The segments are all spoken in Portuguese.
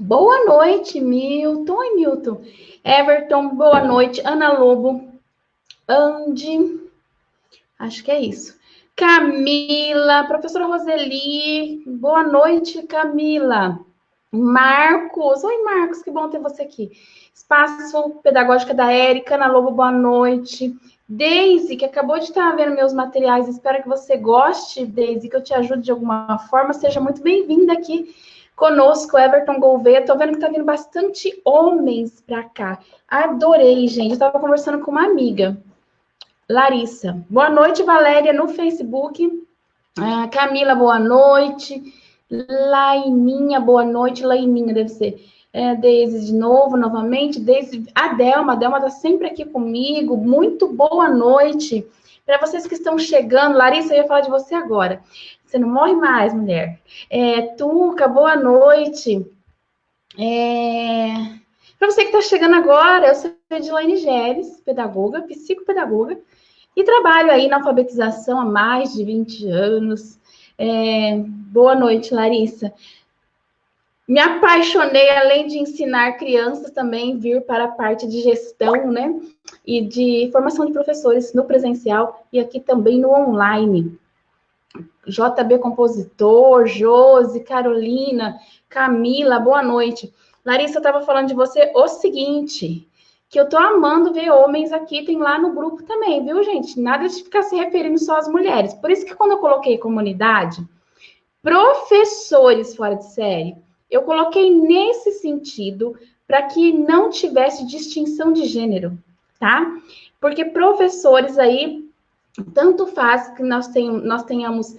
Boa noite, Milton. Oi, Milton. Everton, boa noite. Ana Lobo, Andy, acho que é isso. Camila, professora Roseli, boa noite, Camila. Marcos, oi, Marcos, que bom ter você aqui. Espaço Pedagógica da Érica, Ana Lobo, boa noite. Deise, que acabou de estar vendo meus materiais, espero que você goste, Deise, que eu te ajude de alguma forma. Seja muito bem-vinda aqui conosco, Everton Gouveia. Tô vendo que tá vindo bastante homens para cá. Adorei, gente. Eu tava conversando com uma amiga, Larissa. Boa noite, Valéria, no Facebook. Camila, boa noite. Laininha, boa noite. Laininha, deve ser. Deise de novo, novamente. Deise, a Delma está sempre aqui comigo. Muito boa noite. Para vocês que estão chegando, Larissa, eu ia falar de você agora. Você não morre mais, mulher. Tuca, boa noite. Para você que está chegando agora, eu sou Edilane Geres, pedagoga, psicopedagoga, e trabalho aí na alfabetização há mais de 20 anos. Boa noite, Larissa. Me apaixonei, além de ensinar crianças, também vir para a parte de gestão, né? E de formação de professores no presencial e aqui também no online. JB Compositor, Josi, Carolina, Camila, boa noite. Larissa, eu estava falando de você o seguinte, que eu tô amando ver homens aqui, tem lá no grupo também, viu, gente? Nada de ficar se referindo só às mulheres. Por isso que quando eu coloquei comunidade, professores fora de série, eu coloquei nesse sentido para que não tivesse distinção de gênero, tá? Porque professores aí, tanto faz que nós tenhamos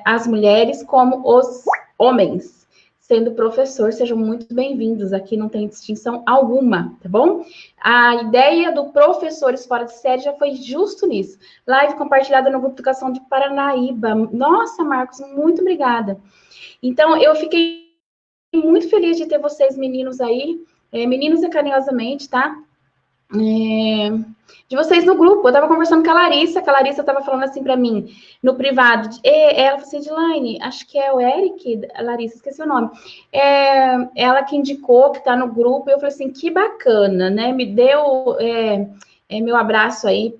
as mulheres como os homens sendo professor, sejam muito bem-vindos. Aqui não tem distinção alguma, tá bom? A ideia do Professores Fora de Série já foi justo nisso. Live compartilhada no Grupo Educação de Paranaíba. Nossa, Marcos, muito obrigada. Então, eu fiquei muito feliz de ter vocês, meninos aí, meninos e carinhosamente, tá? De vocês no grupo. Eu estava conversando com a Larissa, estava falando assim para mim, no privado. Ela falou assim, Edilane, acho que é o Eric, a Larissa, esqueci o nome. Ela que indicou, que está no grupo, e eu falei assim, que bacana, né? Me deu meu abraço aí,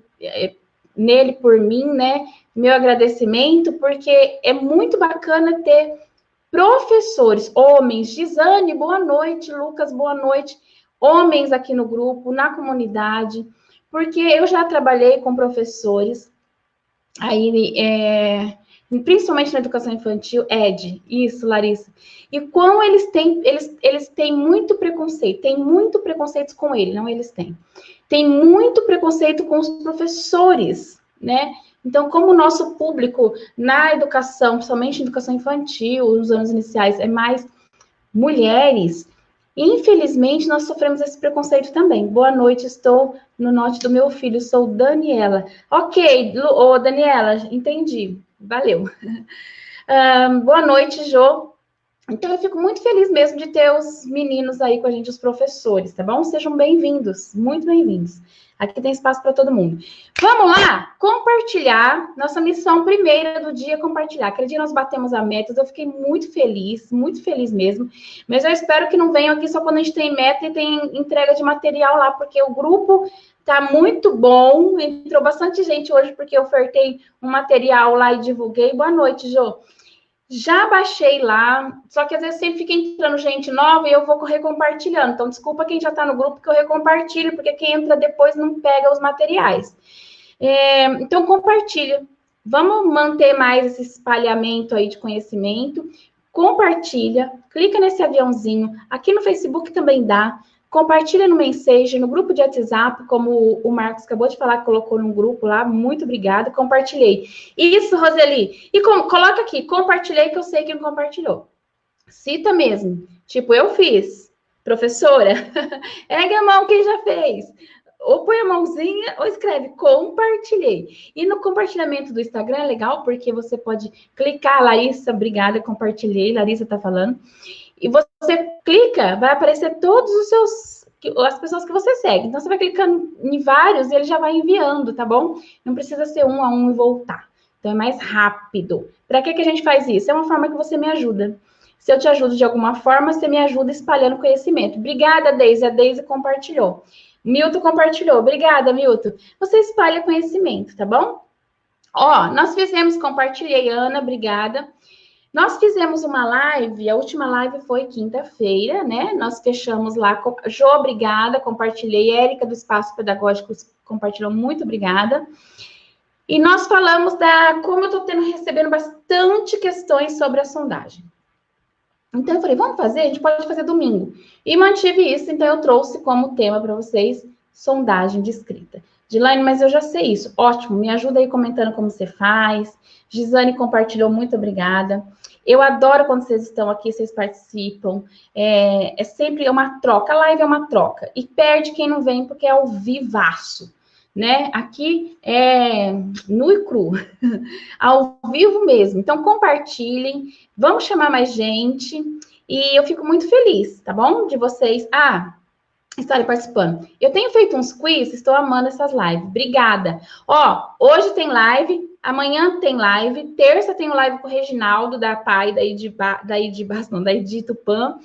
nele por mim, né? Meu agradecimento, porque é muito bacana ter professores, homens. Gisane, boa noite. Lucas, boa noite. Homens aqui no grupo, na comunidade, porque eu já trabalhei com professores, aí, principalmente na educação infantil, isso, Larissa, e como eles têm muito preconceito, tem muito preconceito com ele, não eles têm. Tem muito preconceito com os professores, né? Então, como o nosso público na educação, principalmente na educação infantil, nos anos iniciais, é mais mulheres, infelizmente, nós sofremos esse preconceito também. Boa noite, estou no norte do meu filho, sou Daniela. Ok, Daniela, entendi. Valeu. Boa noite, Jô. Então, eu fico muito feliz mesmo de ter os meninos aí com a gente, os professores, tá bom? Sejam bem-vindos, muito bem-vindos. Aqui tem espaço para todo mundo. Vamos lá? Compartilhar. Nossa missão primeira do dia é compartilhar. Aquele dia nós batemos a meta, eu fiquei muito feliz mesmo. Mas eu espero que não venham aqui só quando a gente tem meta e tem entrega de material lá, porque o grupo tá muito bom. Entrou bastante gente hoje, porque eu ofertei um material lá e divulguei. Boa noite, Jô. Já baixei lá, só que às vezes sempre fica entrando gente nova e eu vou recompartilhando. Então, desculpa quem já está no grupo que eu recompartilho, porque quem entra depois não pega os materiais. Então, compartilha. Vamos manter mais esse espalhamento aí de conhecimento. Compartilha, clica nesse aviãozinho. Aqui no Facebook também dá. Compartilha no Messenger, no grupo de WhatsApp, como o Marcos acabou de falar, que colocou num grupo lá. Muito obrigada, compartilhei. Isso, Roseli. E coloca aqui, compartilhei, que eu sei quem compartilhou. Cita mesmo. Tipo, eu fiz. Professora, ergue a mão quem já fez. Ou põe a mãozinha ou escreve compartilhei. E no compartilhamento do Instagram é legal, porque você pode clicar, Larissa, obrigada, compartilhei, Larissa tá falando. E você clica, vai aparecer todos os seus, as pessoas que você segue. Então, você vai clicando em vários e ele já vai enviando, tá bom? Não precisa ser um a um e voltar. Então, é mais rápido. Para que a gente faz isso? É uma forma que você me ajuda. Se eu te ajudo de alguma forma, você me ajuda espalhando conhecimento. Obrigada, Deise. A Deise compartilhou. Milton compartilhou. Obrigada, Milton. Você espalha conhecimento, tá bom? Ó, nós fizemos, compartilhei, Ana, obrigada. Nós fizemos uma live, a última live foi quinta-feira, né? Nós fechamos lá. Jo, obrigada, compartilhei. Érica do Espaço Pedagógico compartilhou, muito obrigada. E nós falamos como eu estou recebendo bastante questões sobre a sondagem. Então, eu falei, vamos fazer? A gente pode fazer domingo. E mantive isso, então eu trouxe como tema para vocês, sondagem de escrita. Dilaine, mas eu já sei isso. Ótimo, me ajuda aí comentando como você faz. Gisane compartilhou, muito obrigada. Eu adoro quando vocês estão aqui, vocês participam. É sempre uma troca, a live é uma troca. E perde quem não vem, porque é ao vivaço, né? Aqui é nu e cru, ao vivo mesmo. Então, compartilhem, vamos chamar mais gente. E eu fico muito feliz, tá bom? De vocês estarem participando. Eu tenho feito uns quiz, estou amando essas lives. Obrigada. Ó, hoje tem live, amanhã tem live, terça tem live com o Reginaldo, da PAI, daí de Tupã.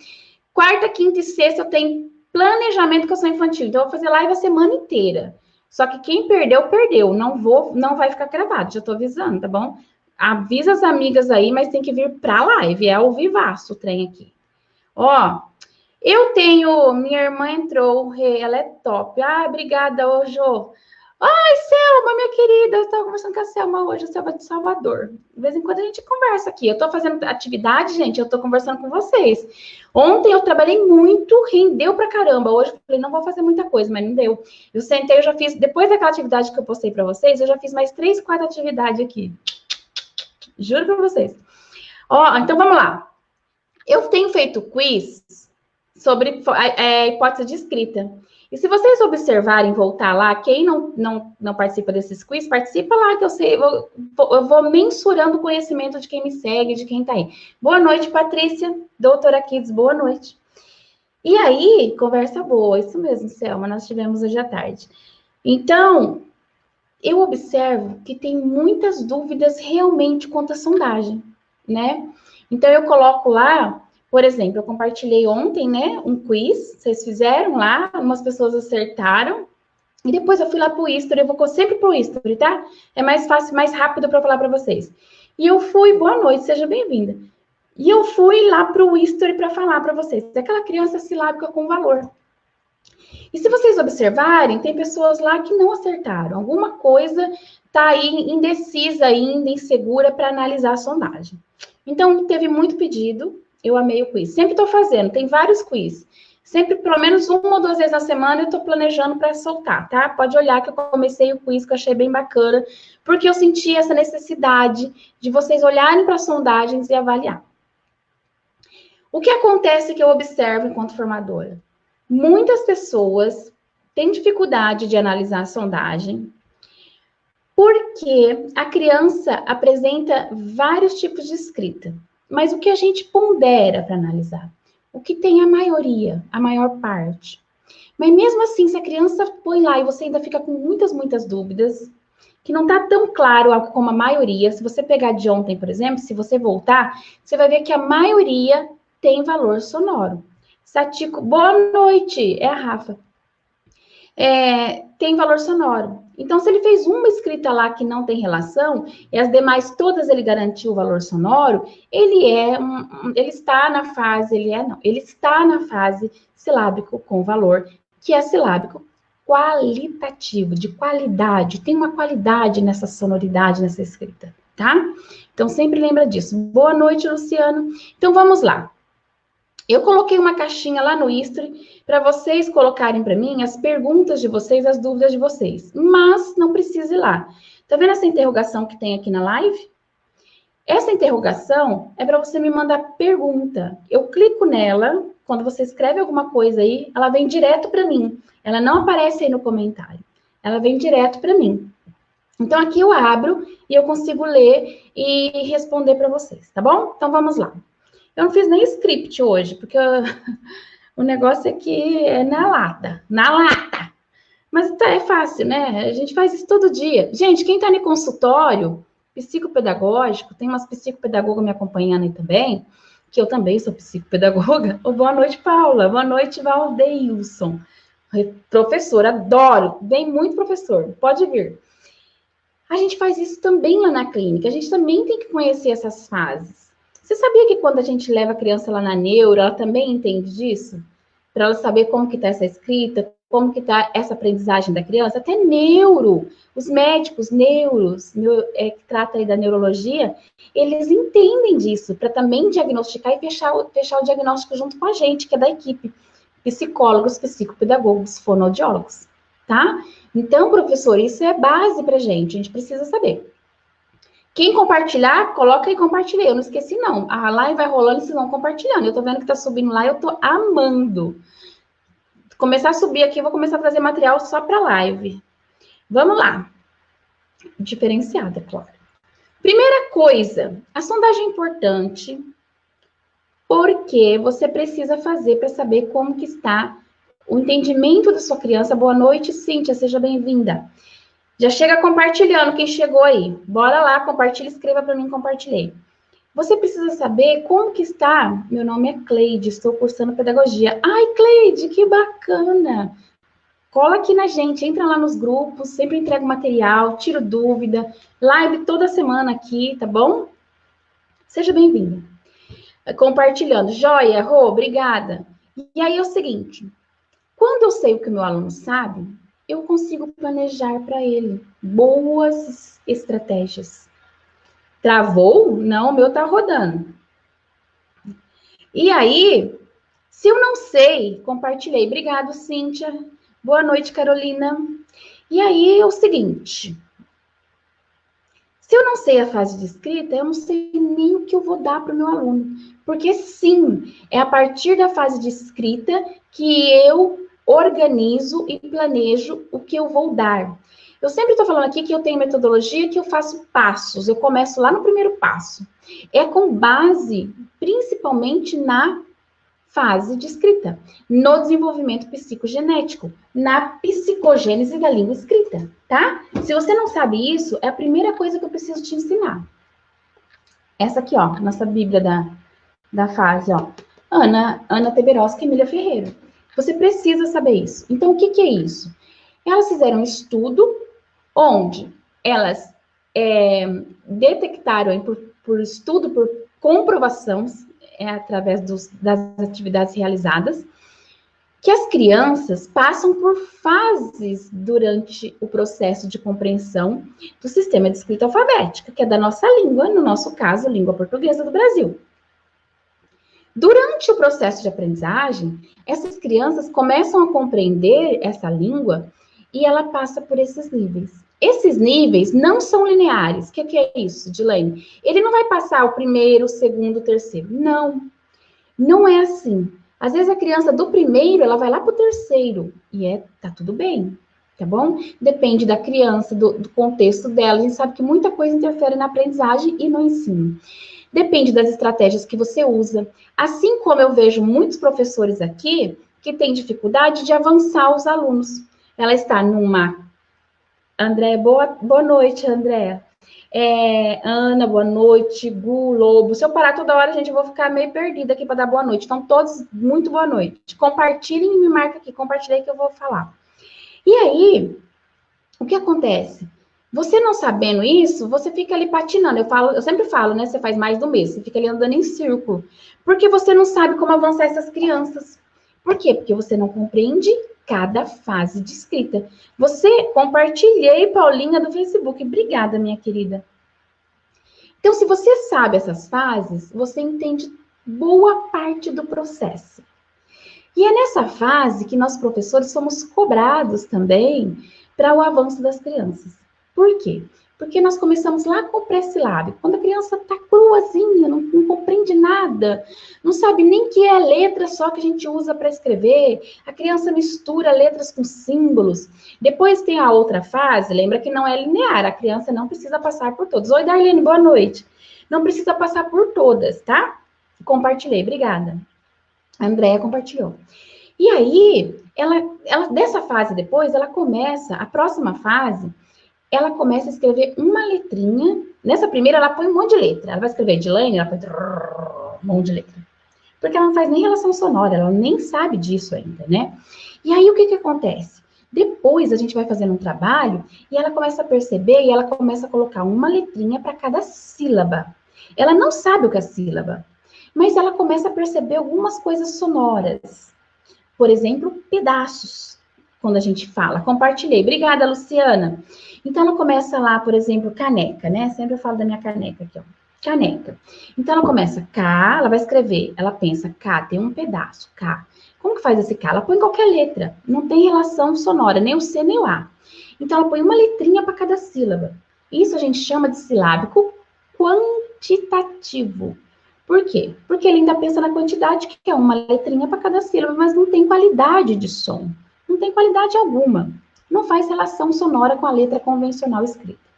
Quarta, quinta e sexta eu tenho planejamento que eu sou infantil. Então, eu vou fazer live a semana inteira. Só que quem perdeu, perdeu. Não vai ficar gravado, já tô avisando, tá bom? Avisa as amigas aí, mas tem que vir pra live. É ao vivaço o trem aqui. Ó, eu tenho... Minha irmã entrou, ela é top. Obrigada, ô Jô. Ai, Selma, minha querida, eu estava conversando com a Selma hoje, a Selma de Salvador. De vez em quando a gente conversa aqui. Eu estou fazendo atividade, gente, eu estou conversando com vocês. Ontem eu trabalhei muito, rendeu pra caramba. Hoje eu falei, não vou fazer muita coisa, mas não deu. Eu sentei, eu já fiz, depois daquela atividade que eu postei para vocês, eu já fiz mais 3, 4 atividades aqui. Juro para vocês. Ó, então vamos lá. Eu tenho feito quiz sobre hipótese de escrita. E se vocês observarem, voltar lá, quem não participa desses quiz, participa lá, que eu sei, eu vou mensurando o conhecimento de quem me segue, de quem tá aí. Boa noite, Patrícia, doutora Kids, boa noite. E aí, conversa boa, isso mesmo, Selma, nós tivemos hoje à tarde. Então, eu observo que tem muitas dúvidas realmente quanto à sondagem, né? Então, eu coloco lá... Por exemplo, eu compartilhei ontem, né, um quiz, vocês fizeram lá, algumas pessoas acertaram, e depois eu fui lá para o History, eu vou sempre para o History, tá? É mais fácil, mais rápido para eu falar para vocês. E eu fui, boa noite, seja bem-vinda. E eu fui lá para o History para falar para vocês, aquela criança silábica com valor. E se vocês observarem, tem pessoas lá que não acertaram, alguma coisa está aí indecisa ainda, insegura para analisar a sondagem. Então, teve muito pedido. Eu amei o quiz. Sempre estou fazendo, tem vários quiz. Sempre, pelo menos 1 ou 2 vezes na semana, eu estou planejando para soltar, tá? Pode olhar que eu comecei o quiz, que eu achei bem bacana, porque eu senti essa necessidade de vocês olharem para as sondagens e avaliar. O que acontece que eu observo enquanto formadora? Muitas pessoas têm dificuldade de analisar a sondagem, porque a criança apresenta vários tipos de escrita. Mas o que a gente pondera para analisar? O que tem a maioria, a maior parte. Mas mesmo assim, se a criança põe lá e você ainda fica com muitas dúvidas, que não está tão claro como a maioria, se você pegar de ontem, por exemplo, se você voltar, você vai ver que a maioria tem valor sonoro. Satico, boa noite, é a Rafa. Tem valor sonoro. Então, se ele fez uma escrita lá que não tem relação, e as demais todas ele garantiu o valor sonoro, ele está na fase, ele está na fase silábico com valor, que é silábico qualitativo, de qualidade, tem uma qualidade nessa sonoridade, nessa escrita, tá? Então, sempre lembra disso. Boa noite, Luciano. Então, vamos lá. Eu coloquei uma caixinha lá no History para vocês colocarem para mim as perguntas de vocês, as dúvidas de vocês. Mas não precisa ir lá. Tá vendo essa interrogação que tem aqui na live? Essa interrogação é para você me mandar pergunta. Eu clico nela, quando você escreve alguma coisa aí, ela vem direto para mim. Ela não aparece aí no comentário. Ela vem direto para mim. Então, aqui eu abro e eu consigo ler e responder para vocês, tá bom? Então, vamos lá. Eu não fiz nem script hoje, porque o negócio aqui é na lata. Mas é fácil, né? A gente faz isso todo dia. Gente, quem está no consultório psicopedagógico, tem umas psicopedagogas me acompanhando aí também, que eu também sou psicopedagoga. Oh, boa noite, Paula. Boa noite, Valdeilson. Professor, adoro. Vem muito professor, pode vir. A gente faz isso também lá na clínica. A gente também tem que conhecer essas fases. Você sabia que quando a gente leva a criança lá na neuro, ela também entende disso? Para ela saber como que está essa escrita, como que está essa aprendizagem da criança, até neuro. Os médicos neuros, que tratam aí da neurologia, eles entendem disso, para também diagnosticar e fechar o diagnóstico junto com a gente, que é da equipe. Psicólogos, psicopedagogos, fonoaudiólogos, tá? Então, professor, isso é base pra gente, a gente precisa saber. Quem compartilhar, coloca aí compartilhei. Eu não esqueci, não. A live vai rolando e vocês vão compartilhando. Eu tô vendo que tá subindo lá, eu tô amando. Começar a subir aqui, eu vou começar a trazer material só para live. Vamos lá. Diferenciada, claro. Primeira coisa, a sondagem é importante porque você precisa fazer para saber como que está o entendimento da sua criança. Boa noite, Cíntia, seja bem-vinda. Já chega compartilhando quem chegou aí. Bora lá, compartilha, escreva para mim, compartilhei. Você precisa saber como que está. Meu nome é Cleide, estou cursando pedagogia. Ai, Cleide, que bacana! Cola aqui na gente, entra lá nos grupos, sempre entrego material, tiro dúvida, live toda semana aqui, tá bom? Seja bem-vinda. Compartilhando. Joia, Rô, obrigada. E aí é o seguinte, quando eu sei o que o meu aluno sabe, eu consigo planejar para ele boas estratégias. Travou? Não, o meu tá rodando. E aí, se eu não sei, compartilhei. Obrigado, Cíntia. Boa noite, Carolina. E aí é o seguinte, se eu não sei a fase de escrita, eu não sei nem o que eu vou dar para o meu aluno. Porque sim, é a partir da fase de escrita que eu organizo e planejo o que eu vou dar. Eu sempre estou falando aqui que eu tenho metodologia, que eu faço passos. Eu começo lá no primeiro passo. É com base, principalmente na fase de escrita, no desenvolvimento psicogenético, na psicogênese da língua escrita, tá? Se você não sabe isso, é a primeira coisa que eu preciso te ensinar. Essa aqui, ó, nossa bíblia da fase, ó. Ana Teberoski e Emília Ferreira. Você precisa saber isso. Então, o que que é isso? Elas fizeram um estudo onde elas detectaram, por estudo, por comprovação, através das atividades realizadas, que as crianças passam por fases durante o processo de compreensão do sistema de escrita alfabética, que é da nossa língua, no nosso caso, língua portuguesa do Brasil. Durante o processo de aprendizagem, essas crianças começam a compreender essa língua e ela passa por esses níveis. Esses níveis não são lineares. O que é isso, Dilene? Ele não vai passar o primeiro, o segundo, o terceiro. Não, não é assim. Às vezes a criança do primeiro, ela vai lá para o terceiro. E tá tudo bem, tá bom? Depende da criança, do contexto dela. A gente sabe que muita coisa interfere na aprendizagem e no ensino. Depende das estratégias que você usa. Assim como eu vejo muitos professores aqui que têm dificuldade de avançar os alunos. Ela está numa... André, boa noite, André. Ana, boa noite. Gu, Lobo. Se eu parar toda hora, gente, eu vou ficar meio perdida aqui para dar boa noite. Então, todos, muito boa noite. Compartilhem e me marquem aqui. Compartilhei que eu vou falar. E aí, o que acontece? Você não sabendo isso, você fica ali patinando. Eu sempre falo, né? Você faz mais do mesmo. Você fica ali andando em círculo. Porque você não sabe como avançar essas crianças. Por quê? Porque você não compreende cada fase de escrita. Compartilhei, Paulinha, do Facebook. Obrigada, minha querida. Então, se você sabe essas fases, você entende boa parte do processo. E é nessa fase que nós, professores, somos cobrados também para o avanço das crianças. Por quê? Porque nós começamos lá com o pré-silábico. Quando a criança está cruazinha, não compreende nada, não sabe nem que é letra só que a gente usa para escrever, a criança mistura letras com símbolos. Depois tem a outra fase, lembra que não é linear, a criança não precisa passar por todas. Oi, Darlene, boa noite. Não precisa passar por todas, tá? Compartilhei, obrigada. A Andréia compartilhou. E aí, ela dessa fase depois, ela começa, a próxima fase, ela começa a escrever uma letrinha. Nessa primeira, ela põe um monte de letra. Ela vai escrever Edilane, ela põe... vogal, um monte de letra. Porque ela não faz nem relação sonora, ela nem sabe disso ainda, né? E aí, o que acontece? Depois, a gente vai fazendo um trabalho e ela começa a perceber e ela começa a colocar uma letrinha para cada sílaba. Ela não sabe o que é sílaba, mas ela começa a perceber algumas coisas sonoras. Por exemplo, pedaços, quando a gente fala. Compartilhei. Obrigada, Luciana. Então, ela começa lá, por exemplo, caneca, né? Sempre eu falo da minha caneca aqui, ó. Caneca. Então, ela começa K, ela vai escrever. Ela pensa, K, tem um pedaço, K. Como que faz esse K? Ela põe qualquer letra. Não tem relação sonora, nem o C, nem o A. Então, ela põe uma letrinha para cada sílaba. Isso a gente chama de silábico quantitativo. Por quê? Porque ele ainda pensa na quantidade, que é uma letrinha para cada sílaba, mas não tem qualidade de som. Não tem qualidade alguma. Não faz relação sonora com a letra convencional escrita.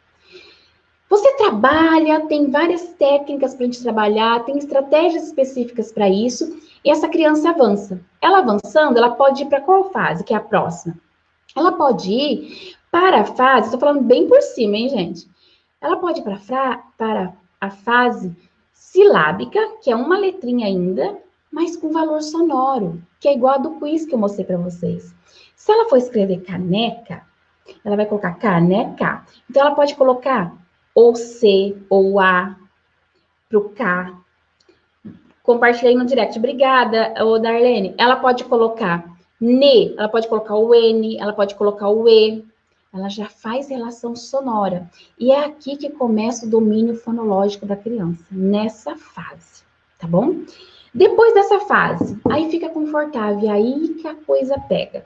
Você trabalha, tem várias técnicas para a gente trabalhar, tem estratégias específicas para isso, e essa criança avança. Ela avançando, ela pode ir para qual fase, que é a próxima? Ela pode ir para a fase, estou falando bem por cima, hein, gente? Ela pode ir para a fase silábica, que é uma letrinha ainda, mas com valor sonoro, que é igual a do quiz que eu mostrei para vocês. Se ela for escrever caneca, ela vai colocar caneca. Então, ela pode colocar ou C, ou A, pro K. Compartilhei no direct. Obrigada, ô Darlene. Ela pode colocar NE, ela pode colocar o N, ela pode colocar o E. Ela já faz relação sonora. E é aqui que começa o domínio fonológico da criança, nessa fase, tá bom? Depois dessa fase, aí fica confortável, e aí que a coisa pega.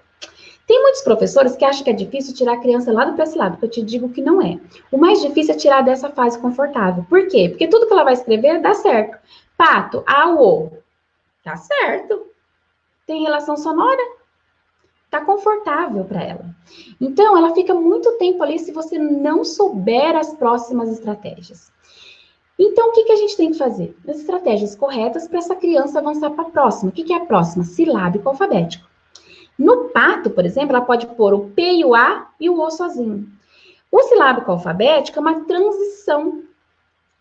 Tem muitos professores que acham que é difícil tirar a criança lá do pré-silábico, eu te digo que não é. O mais difícil é tirar dessa fase confortável. Por quê? Porque tudo que ela vai escrever dá certo. Pato, a, o. Tá certo. Tem relação sonora? Tá confortável para ela. Então, ela fica muito tempo ali se você não souber as próximas estratégias. Então, o que a gente tem que fazer? As estratégias corretas para essa criança avançar para a próxima. O que é a próxima? Silábico alfabético. No pato, por exemplo, ela pode pôr o P e o A e o O sozinho. O silábico alfabético é uma transição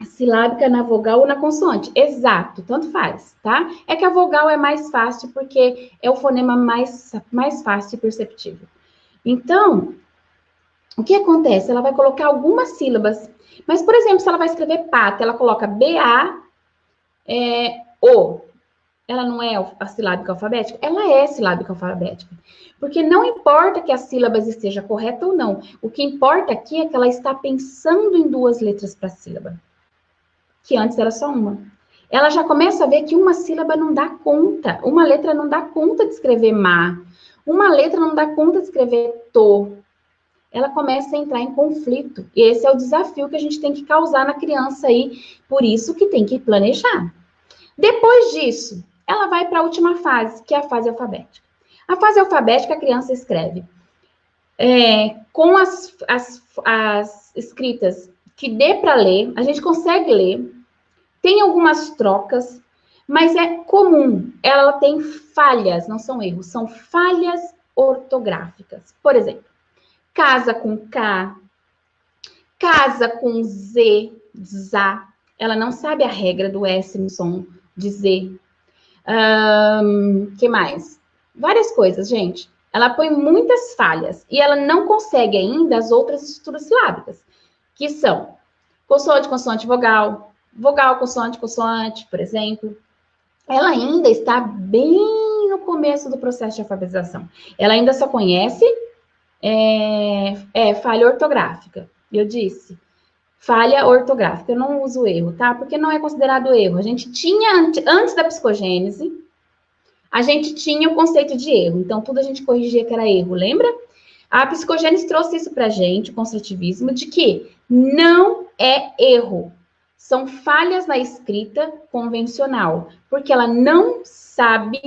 silábica na vogal ou na consoante. Exato, tanto faz, tá? É que a vogal é mais fácil porque é o fonema mais fácil e perceptível. Então, o que acontece? Ela vai colocar algumas sílabas. Mas, por exemplo, se ela vai escrever pato, ela coloca B-A, O. Ela não é a silábica alfabética? Ela é silábica alfabética. Porque não importa que as sílabas estejam corretas ou não. O que importa aqui é que ela está pensando em duas letras para a sílaba. Que antes era só uma. Ela já começa a ver que uma sílaba não dá conta. Uma letra não dá conta de escrever má. Uma letra não dá conta de escrever to. Ela começa a entrar em conflito. E esse é o desafio que a gente tem que causar na criança aí. Por isso que tem que planejar. Depois disso, ela vai para a última fase, que é a fase alfabética. A fase alfabética, a criança escreve com as escritas que dê para ler, a gente consegue ler, tem algumas trocas, mas é comum, ela tem falhas, não são erros, são falhas ortográficas. Por exemplo, casa com K, casa com Z, ZA, ela não sabe a regra do S no som de Z. Que mais? Várias coisas, gente. Ela põe muitas falhas e ela não consegue ainda as outras estruturas silábicas, que são consoante, consoante, vogal, vogal, consoante, consoante, por exemplo. Ela ainda está bem no começo do processo de alfabetização. Ela ainda só conhece falha ortográfica. Eu disse, falha ortográfica. Eu não uso erro, tá? Porque não é considerado erro. A gente tinha, antes da psicogênese, a gente tinha o conceito de erro. Então, tudo a gente corrigia que era erro, lembra? A psicogênese trouxe isso pra gente, o construtivismo, de que não é erro. São falhas na escrita convencional, porque ela não sabe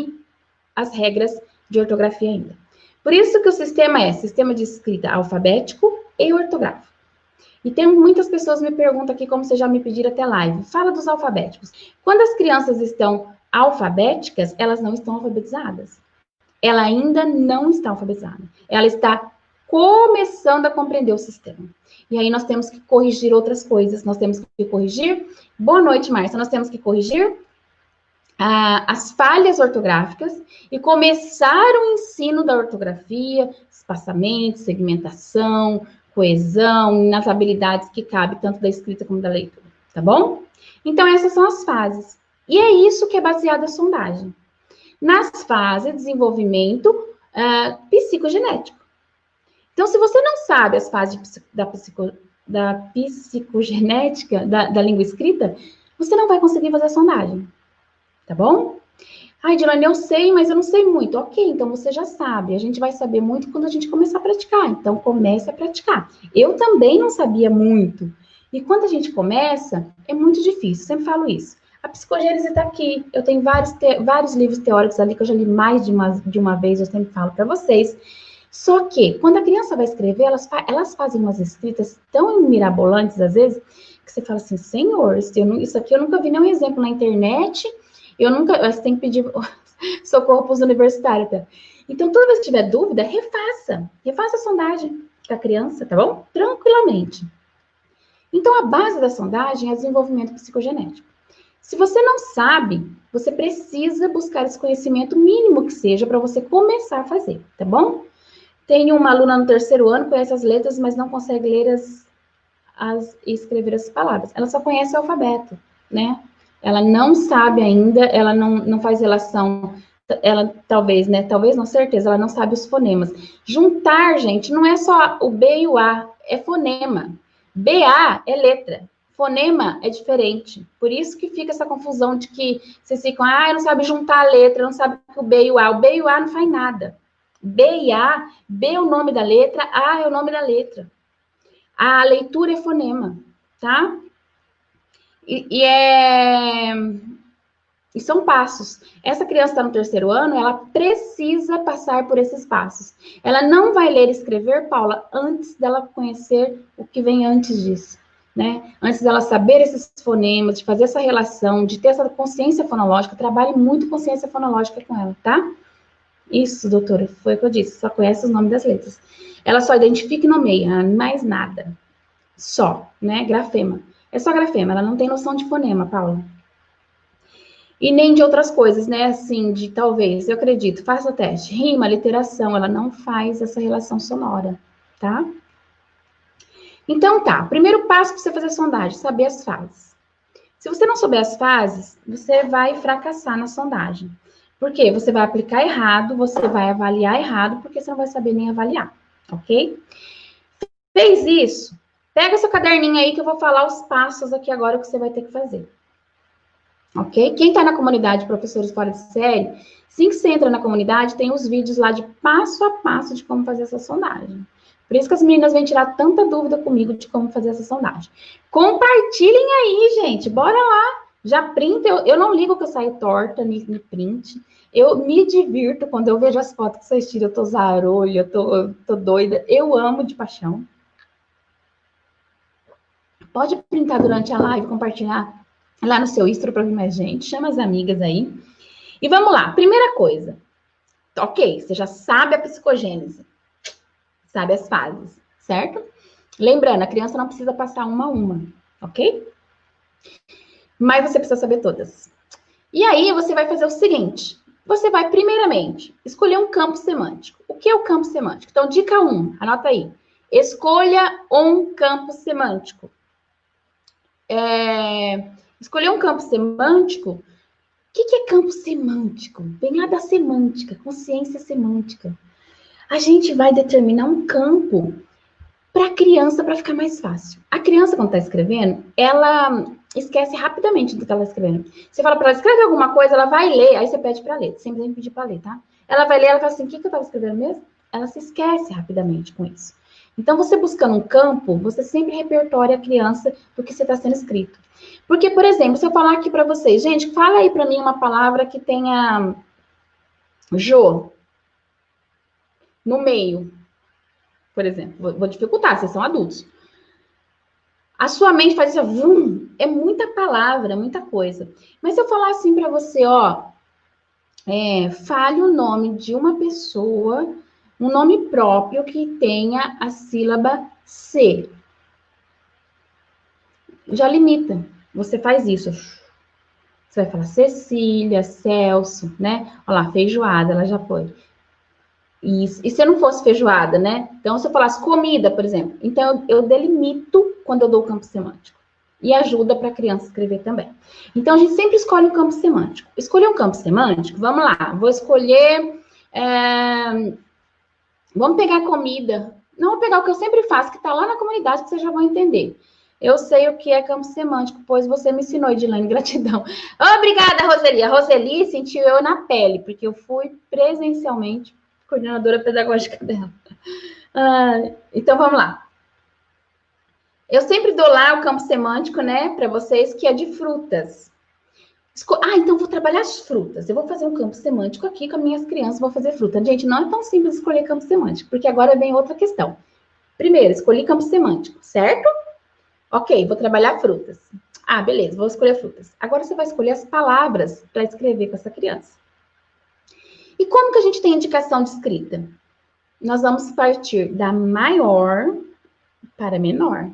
as regras de ortografia ainda. Por isso que o sistema é sistema de escrita alfabético e ortográfico. E tem muitas pessoas me perguntam aqui, como vocês já me pediram até live, fala dos alfabéticos. Quando as crianças estão alfabéticas, elas não estão alfabetizadas. Ela ainda não está alfabetizada. Ela está começando a compreender o sistema. E aí nós temos que corrigir outras coisas. Nós temos que corrigir... Boa noite, Márcia. Nós temos que corrigir as falhas ortográficas e começar o ensino da ortografia, espaçamento, segmentação, coesão, nas habilidades que cabe tanto da escrita como da leitura, tá bom? Então, essas são as fases. E é isso que é baseada a sondagem. Nas fases de desenvolvimento psicogenético. Então, se você não sabe as fases da psicogenética, da língua escrita, você não vai conseguir fazer a sondagem, tá bom? Ai, Dilane, eu sei, mas eu não sei muito. Ok, então você já sabe. A gente vai saber muito quando a gente começar a praticar. Então, comece a praticar. Eu também não sabia muito. E quando a gente começa, é muito difícil. Sempre falo isso. A psicogênese está aqui. Eu tenho vários livros teóricos ali que eu já li mais de uma vez. Eu sempre falo para vocês. Só que, quando a criança vai escrever, elas fazem umas escritas tão mirabolantes, às vezes, que você fala assim, Senhor, isso aqui eu nunca vi nenhum exemplo na internet. Você tem que pedir socorro para os universitários. Tá? Então, toda vez que tiver dúvida, refaça a sondagem com a criança, tá bom? Tranquilamente. Então, a base da sondagem é desenvolvimento psicogenético. Se você não sabe, você precisa buscar esse conhecimento mínimo que seja para você começar a fazer, tá bom? Tem uma aluna no 3º ano, conhece as letras, mas não consegue ler e escrever as palavras. Ela só conhece o alfabeto, né? Ela não sabe ainda, ela não faz relação, ela talvez, né? Talvez, não, certeza, ela não sabe os fonemas. Juntar, gente, não é só o B e o A, é fonema. BA é letra, fonema é diferente. Por isso que fica essa confusão de que vocês ficam, não sabe juntar a letra, não sabe o B e o A. O B e o A não faz nada. B e A, B é o nome da letra, A é o nome da letra. A leitura é fonema, tá? E são passos. Essa criança está no 3º ano, ela precisa passar por esses passos. Ela não vai ler e escrever, Paula, antes dela conhecer o que vem antes disso, né? Antes dela saber esses fonemas, de fazer essa relação, de ter essa consciência fonológica. Trabalhe muito consciência fonológica com ela, tá? Isso, doutora, foi o que eu disse, só conhece os nomes das letras. Ela só identifica e nomeia, mais nada. Só, né? Grafema. É só grafema, ela não tem noção de fonema, Paula. E nem de outras coisas, né? Assim, de talvez, eu acredito, faça o teste. Rima, literação, ela não faz essa relação sonora, tá? Então, tá. Primeiro passo para você fazer a sondagem, saber as fases. Se você não souber as fases, você vai fracassar na sondagem. Por quê? Você vai aplicar errado, você vai avaliar errado, porque você não vai saber nem avaliar, ok? Fez isso? Pega seu caderninho aí que eu vou falar os passos aqui agora que você vai ter que fazer. Ok? Quem está na comunidade Professores Fora de Série, assim que você entra na comunidade, tem os vídeos lá de passo a passo de como fazer essa sondagem. Por isso que as meninas vêm tirar tanta dúvida comigo de como fazer essa sondagem. Compartilhem aí, gente. Bora lá. Já printa. Eu não ligo que eu saio torta no print. Eu me divirto quando eu vejo as fotos que vocês tiram. Eu tô zarolha, eu tô doida. Eu amo de paixão. Pode printar durante a live, compartilhar lá no seu Insta para ver mais gente. Chama as amigas aí. E vamos lá. Primeira coisa. Ok, você já sabe a psicogênese. Sabe as fases, certo? Lembrando, a criança não precisa passar uma a uma, ok? Mas você precisa saber todas. E aí, você vai fazer o seguinte. Você vai, primeiramente, escolher um campo semântico. O que é o campo semântico? Então, dica 1, anota aí. Escolha um campo semântico. Escolher um campo semântico. O que é campo semântico? Vem lá da semântica, consciência semântica. A gente vai determinar um campo para a criança, para ficar mais fácil. A criança, quando está escrevendo, ela esquece rapidamente do que ela está escrevendo. Você fala para ela, escreve alguma coisa, ela vai ler, aí você pede para ler. Sempre tem que pedir para ler, tá? Ela vai ler, ela fala assim, o que eu estava escrevendo mesmo? Ela se esquece rapidamente com isso. Então, você buscando um campo, você sempre repertória a criança do que você está sendo escrito. Porque, por exemplo, se eu falar aqui para vocês, gente, fala aí para mim uma palavra que tenha Jô no meio, por exemplo. Vou dificultar, vocês são adultos. A sua mente faz isso, é muita palavra, muita coisa. Mas se eu falar assim para você, fale o nome de uma pessoa, um nome próprio que tenha a sílaba C. Já limita. Você faz isso. Você vai falar Cecília, Celso, né? Olha lá, feijoada, ela já foi. E se eu não fosse feijoada, né? Então, se eu falasse comida, por exemplo, então eu delimito quando eu dou o campo semântico. E ajuda para a criança escrever também. Então, a gente sempre escolhe um campo semântico. Escolher um campo semântico, vamos lá, vou escolher. Vamos pegar comida. Não vou pegar o que eu sempre faço, que está lá na comunidade, que vocês já vão entender. Eu sei o que é campo semântico, pois você me ensinou, Edilane, gratidão. Obrigada, Roseli. A Roseli sentiu eu na pele, porque eu fui presencialmente coordenadora pedagógica dela. Então, vamos lá. Eu sempre dou lá o campo semântico, né, para vocês, que é de frutas. Então vou trabalhar as frutas. Eu vou fazer um campo semântico aqui com as minhas crianças, vou fazer fruta. Gente, não é tão simples escolher campo semântico, porque agora vem outra questão. Primeiro, escolhi campo semântico, certo? Ok, vou trabalhar frutas. Beleza, vou escolher frutas. Agora você vai escolher as palavras para escrever com essa criança. E como que a gente tem indicação de escrita? Nós vamos partir da maior para menor.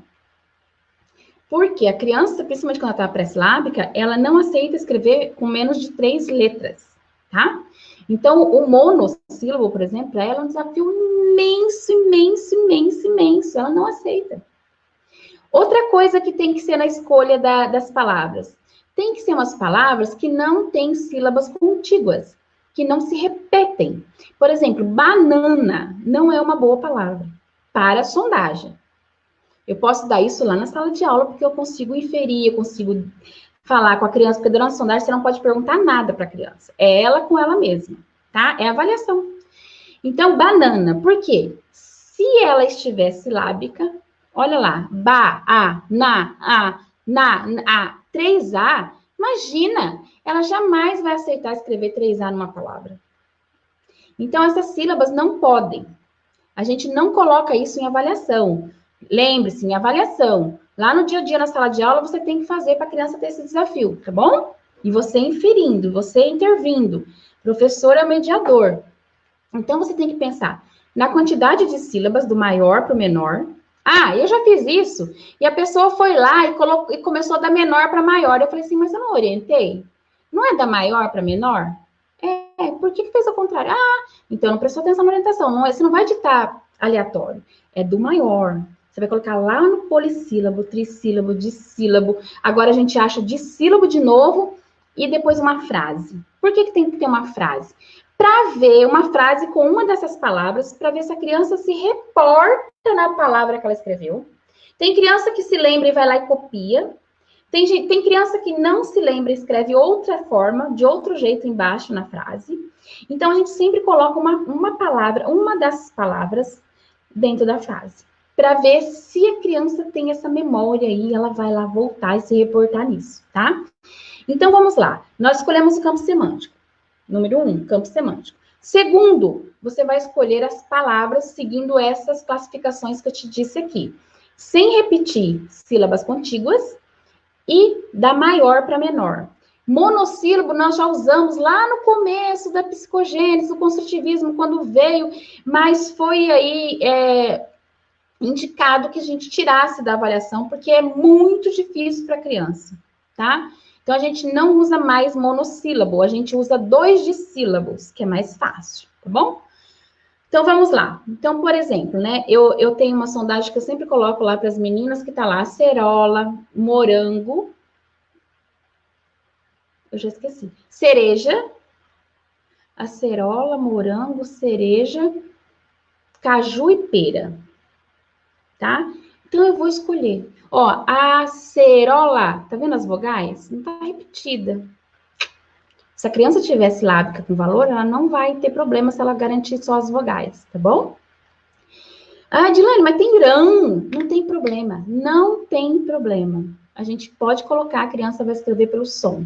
Porque a criança, principalmente quando ela está pré-silábica, ela não aceita escrever com menos de 3 letras, tá? Então, o monossílabo, por exemplo, para ela é um desafio imenso, imenso, imenso, imenso. Ela não aceita. Outra coisa que tem que ser na escolha das palavras. Tem que ser umas palavras que não têm sílabas contíguas, que não se repetem. Por exemplo, banana não é uma boa palavra para sondagem. Eu posso dar isso lá na sala de aula, porque eu consigo inferir, eu consigo falar com a criança, porque durante a sondagem você não pode perguntar nada para a criança. É ela com ela mesma, tá? É avaliação. Então, banana, por quê? Se ela estiver silábica, olha lá, ba, a, na, a, 3A, imagina, ela jamais vai aceitar escrever 3A numa palavra. Então, essas sílabas não podem. A gente não coloca isso em avaliação. Lembre-se, em avaliação. Lá no dia a dia, na sala de aula, você tem que fazer para a criança ter esse desafio, tá bom? E você inferindo, você intervindo. O professor é o mediador. Então, você tem que pensar na quantidade de sílabas do maior para o menor. Eu já fiz isso. E a pessoa foi lá e começou da menor para maior. Eu falei assim, mas eu não orientei? Não é da maior para menor? Por que fez ao contrário? Então não prestou atenção na orientação. Você não vai ditar aleatório. É do maior. Você vai colocar lá no polissílabo, trissílabo, dissílabo. Agora a gente acha dissílabo de novo e depois uma frase. Por que tem que ter uma frase? Para ver uma frase com uma dessas palavras, para ver se a criança se reporta na palavra que ela escreveu. Tem criança que se lembra e vai lá e copia. Tem criança que não se lembra e escreve outra forma, de outro jeito embaixo na frase. Então, a gente sempre coloca uma palavra, uma das palavras dentro da frase, para ver se a criança tem essa memória aí, ela vai lá voltar e se reportar nisso, tá? Então, vamos lá. Nós escolhemos o campo semântico. Número 1, campo semântico. Segundo, você vai escolher as palavras seguindo essas classificações que eu te disse aqui. Sem repetir sílabas contíguas e da maior para menor. Monossílabo nós já usamos lá no começo da psicogênese, do construtivismo, quando veio, mas foi aí indicado que a gente tirasse da avaliação, porque é muito difícil para a criança, tá? Então, a gente não usa mais monossílabo, a gente usa 2 dissílabos, que é mais fácil, tá bom? Então, vamos lá. Então, por exemplo, né, eu tenho uma sondagem que eu sempre coloco lá para as meninas, que tá lá, acerola, morango, eu já esqueci, cereja, acerola, morango, cereja, caju e pera, tá? Então, eu vou escolher. Ó, acerola, tá vendo as vogais? Não tá repetida. Se a criança tiver silábica com valor, ela não vai ter problema se ela garantir só as vogais, tá bom? Dilane, mas tem grão. Não tem problema. Não tem problema. A gente pode colocar, a criança vai escrever pelo som.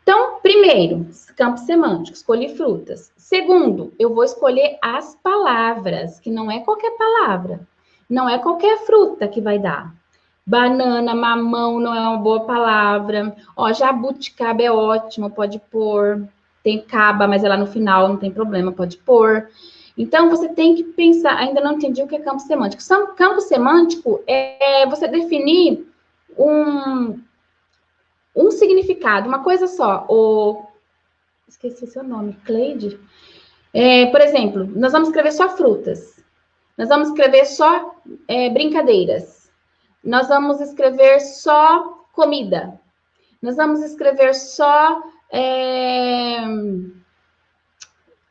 Então, primeiro, campo semântico, escolhi frutas. Segundo, eu vou escolher as palavras, que não é qualquer palavra. Não é qualquer fruta que vai dar. Banana, mamão não é uma boa palavra. Ó, jabuticaba é ótimo, pode pôr. Tem caba, mas ela no final não tem problema, pode pôr. Então, você tem que pensar, ainda não entendi o que é campo semântico. Campo semântico é você definir um um significado, uma coisa só. Esqueci seu nome, Cleide. Por exemplo, nós vamos escrever só frutas. Nós vamos escrever só brincadeiras. Nós vamos escrever só comida. Nós vamos escrever só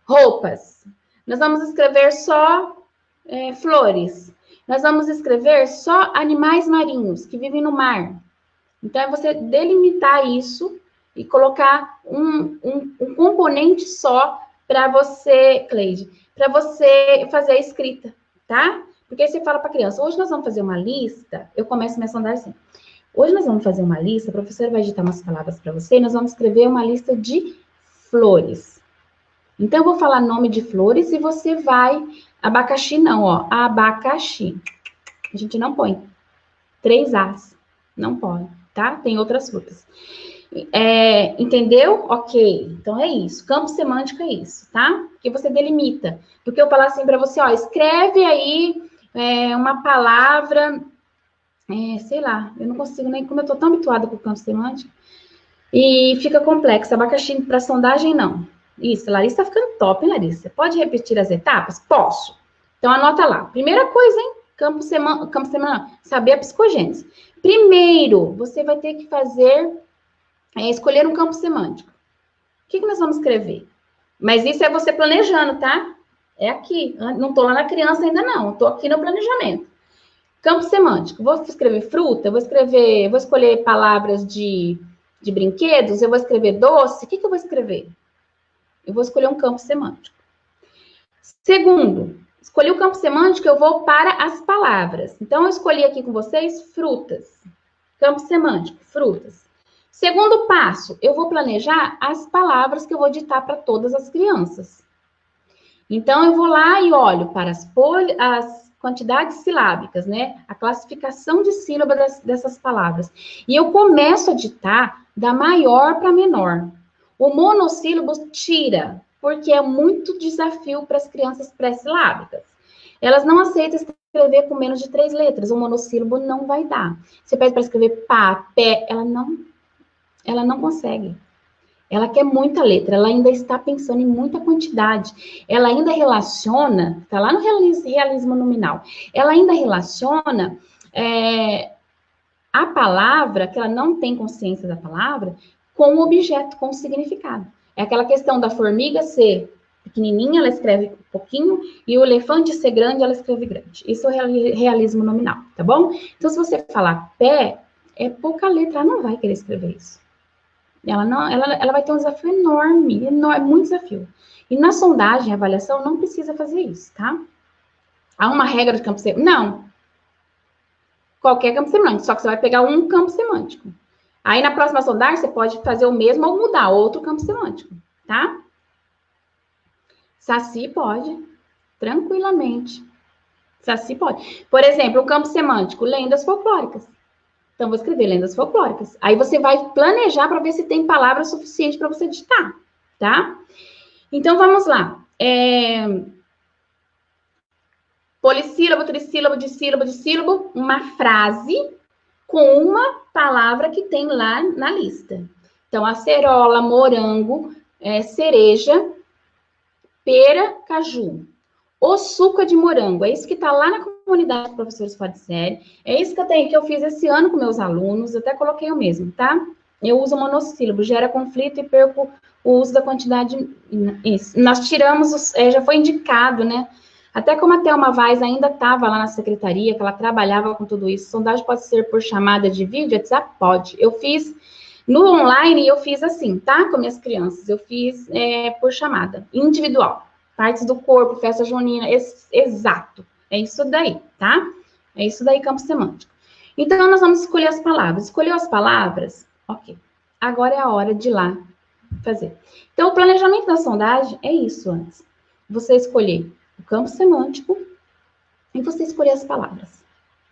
roupas. Nós vamos escrever só flores. Nós vamos escrever só animais marinhos que vivem no mar. Então, é você delimitar isso e colocar um componente só para você, Cleide, para você fazer a escrita, tá? Porque aí você fala para a criança, hoje nós vamos fazer uma lista, eu começo minha sondagem assim, hoje nós vamos fazer uma lista, a professora vai digitar umas palavras para você, e nós vamos escrever uma lista de flores. Então, eu vou falar nome de flores e você vai... Abacaxi não, ó. Abacaxi. A gente não põe 3 As. Não pode, tá? Tem outras frutas. Entendeu? Ok. Então, é isso. Campo semântico é isso, tá? Que você delimita. Porque eu falar assim para você, ó, escreve aí uma palavra... sei lá, eu não consigo nem... Como eu tô tão habituada com o campo semântico. E fica complexo. Abacaxi para sondagem, não. Isso, Larissa, tá ficando top, hein, Larissa? Pode repetir as etapas? Posso. Então, anota lá. Primeira coisa, hein? Campo semântico, saber a psicogênese. Primeiro, você vai ter que fazer, escolher um campo semântico. O que nós vamos escrever? Mas isso é você planejando, tá? É aqui. Não tô lá na criança ainda, não. Tô aqui no planejamento. Campo semântico. Vou escrever fruta, vou escolher palavras de brinquedos, eu vou escrever doce. O que eu vou escrever? Eu vou escolher um campo semântico. Segundo, escolhi o campo semântico, eu vou para as palavras. Então, eu escolhi aqui com vocês frutas. Campo semântico, frutas. Segundo passo, eu vou planejar as palavras que eu vou ditar para todas as crianças. Então, eu vou lá e olho para as quantidades silábicas, né? A classificação de sílabas dessas palavras. E eu começo a ditar da maior para menor. O monossílabo tira, porque é muito desafio para as crianças pré-silábicas. Elas não aceitam escrever com menos de 3 letras. O monossílabo não vai dar. Você pede para escrever pá, pé, ela não consegue. Ela quer muita letra, ela ainda está pensando em muita quantidade. Ela ainda relaciona, está lá no realismo nominal, ela ainda relaciona a palavra, que ela não tem consciência da palavra, com o objeto, com o significado. É aquela questão da formiga ser pequenininha, ela escreve pouquinho, e o elefante ser grande, ela escreve grande. Isso é o realismo nominal, tá bom? Então, se você falar pé, é pouca letra, ela não vai querer escrever isso. Ela vai ter um desafio enorme, muito desafio. E na sondagem, avaliação, não precisa fazer isso, tá? Há uma regra de campo semântico? Não. Qualquer campo semântico, só que você vai pegar um campo semântico. Aí, na próxima sondagem, você pode fazer o mesmo ou mudar outro campo semântico, tá? Saci pode, tranquilamente. Saci pode. Por exemplo, o campo semântico, lendas folclóricas. Então, vou escrever lendas folclóricas. Aí, você vai planejar para ver se tem palavra suficiente para você digitar, tá? Então, vamos lá. Polissílabo, trissílabo, dissílabo, uma frase com uma palavra que tem lá na lista. Então, acerola, morango, cereja, pera, caju. O suco de morango, é isso que está lá na comunidade de professores fora de série. É isso que eu fiz esse ano com meus alunos, eu até coloquei o mesmo, tá? Eu uso monossílabo, gera conflito e perco o uso da quantidade. Isso. Nós tiramos, já foi indicado, né? Até como a Thelma Vaz ainda estava lá na secretaria, que ela trabalhava com tudo isso. Sondagem pode ser por chamada de vídeo, WhatsApp? Pode. Eu fiz, no online, eu fiz assim, tá? Com minhas crianças. Eu fiz por chamada, individual. Partes do corpo, festa junina, exato. É isso daí, tá? É isso daí, campo semântico. Então, nós vamos escolher as palavras. Escolheu as palavras? Ok. Agora é a hora de ir lá fazer. Então, o planejamento da sondagem é isso antes. Você escolher o campo semântico e você escolher as palavras.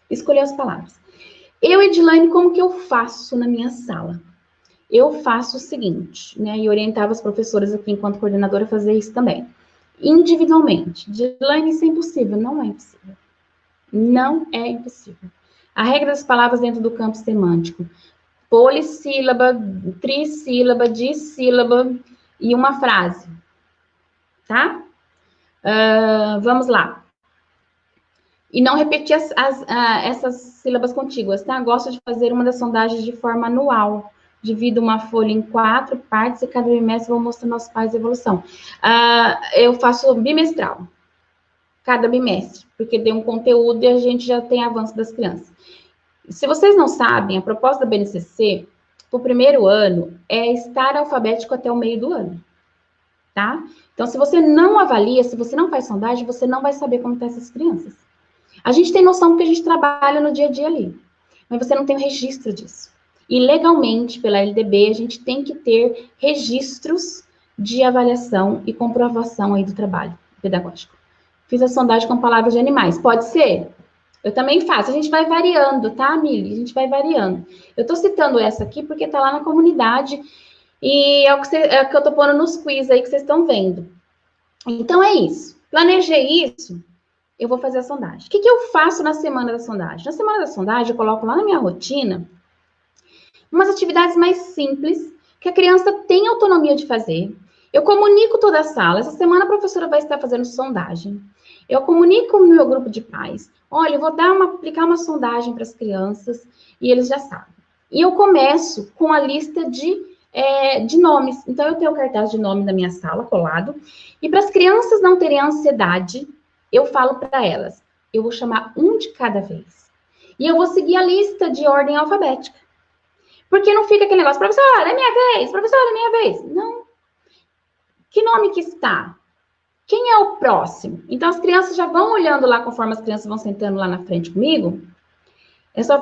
Escolher as palavras. Eu, Edilane, como que eu faço na minha sala? Eu faço o seguinte, né? E orientava as professoras aqui, enquanto coordenadora, a fazer isso também. Individualmente. Edilane, isso é impossível. Não é impossível. Não é impossível. A regra das palavras dentro do campo semântico. polissílaba, trissílaba, dissílaba e uma frase, tá? Vamos lá. E não repetir essas sílabas contíguas, tá? Gosto de fazer uma das sondagens de forma anual. Divido uma folha em 4 partes e cada bimestre vou mostrando aos pais a evolução. Eu faço bimestral, cada bimestre, porque tem um conteúdo e a gente já tem avanço das crianças. Se vocês não sabem, a proposta da BNCC, para o primeiro ano, é estar alfabético até o meio do ano, tá? Então, se você não avalia, se você não faz sondagem, você não vai saber como estão essas crianças. A gente tem noção porque a gente trabalha no dia a dia ali, mas você não tem o registro disso. E legalmente, pela LDB, a gente tem que ter registros de avaliação e comprovação aí do trabalho pedagógico. Fiz a sondagem com palavras de animais. Pode ser? Eu também faço. A gente vai variando, tá, Mili? A gente vai variando. Eu tô citando essa aqui porque tá lá na comunidade e é o que eu tô pondo nos quiz aí que vocês estão vendo. Então, é isso. Planejei isso, eu vou fazer a sondagem. O que eu faço na semana da sondagem? Na semana da sondagem, eu coloco lá na minha rotina umas atividades mais simples, que a criança tem autonomia de fazer. Eu comunico toda a sala. Essa semana a professora vai estar fazendo sondagem. Eu comunico no meu grupo de pais. Olha, eu vou aplicar uma sondagem para as crianças e eles já sabem. E eu começo com a lista de nomes. Então, eu tenho o cartaz de nome da minha sala colado. E para as crianças não terem ansiedade, eu falo para elas, eu vou chamar um de cada vez. E eu vou seguir a lista de ordem alfabética. Porque não fica aquele negócio, professora, é minha vez, professora, é minha vez. Não. Que nome que está? Quem é o próximo? Então, as crianças já vão olhando lá, conforme as crianças vão sentando lá na frente comigo. É só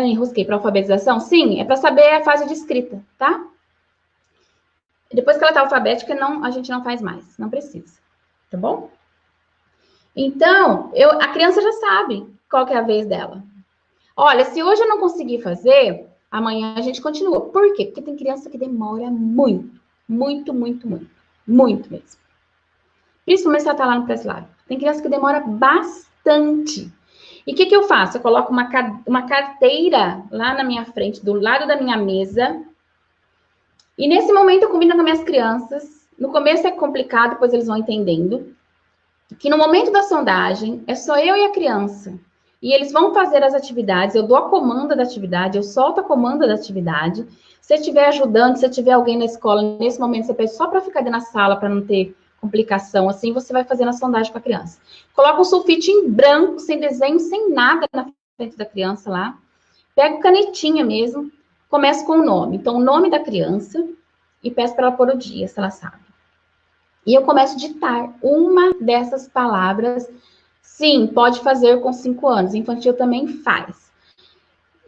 enrosquei para alfabetização? Sim, é para saber a fase de escrita, tá? Depois que ela está alfabética, a gente não faz mais, não precisa, tá bom? Então, a criança já sabe qual que é a vez dela. Olha, se hoje eu não conseguir fazer, amanhã a gente continua. Por quê? Porque tem criança que demora muito, muito, muito, muito. Muito mesmo. Principalmente se ela está lá no pré-escolar. Tem criança que demora bastante. E o que eu faço? Eu coloco uma carteira lá na minha frente, do lado da minha mesa. E nesse momento eu combino com minhas crianças. No começo é complicado, depois eles vão entendendo. Que no momento da sondagem, é só eu e a criança. E eles vão fazer as atividades, eu dou a comanda da atividade, eu solto a comanda da atividade. Se estiver ajudando, se tiver alguém na escola, nesse momento você pede só para ficar dentro da sala, para não ter complicação, assim, você vai fazendo a sondagem com a criança. Coloca um sulfite em branco, sem desenho, sem nada na frente da criança lá. Pego canetinha mesmo, começo com o nome. Então, o nome da criança e peço para ela pôr o dia, se ela sabe. E eu começo a ditar uma dessas palavras. Sim, pode fazer com 5 anos. Infantil também faz.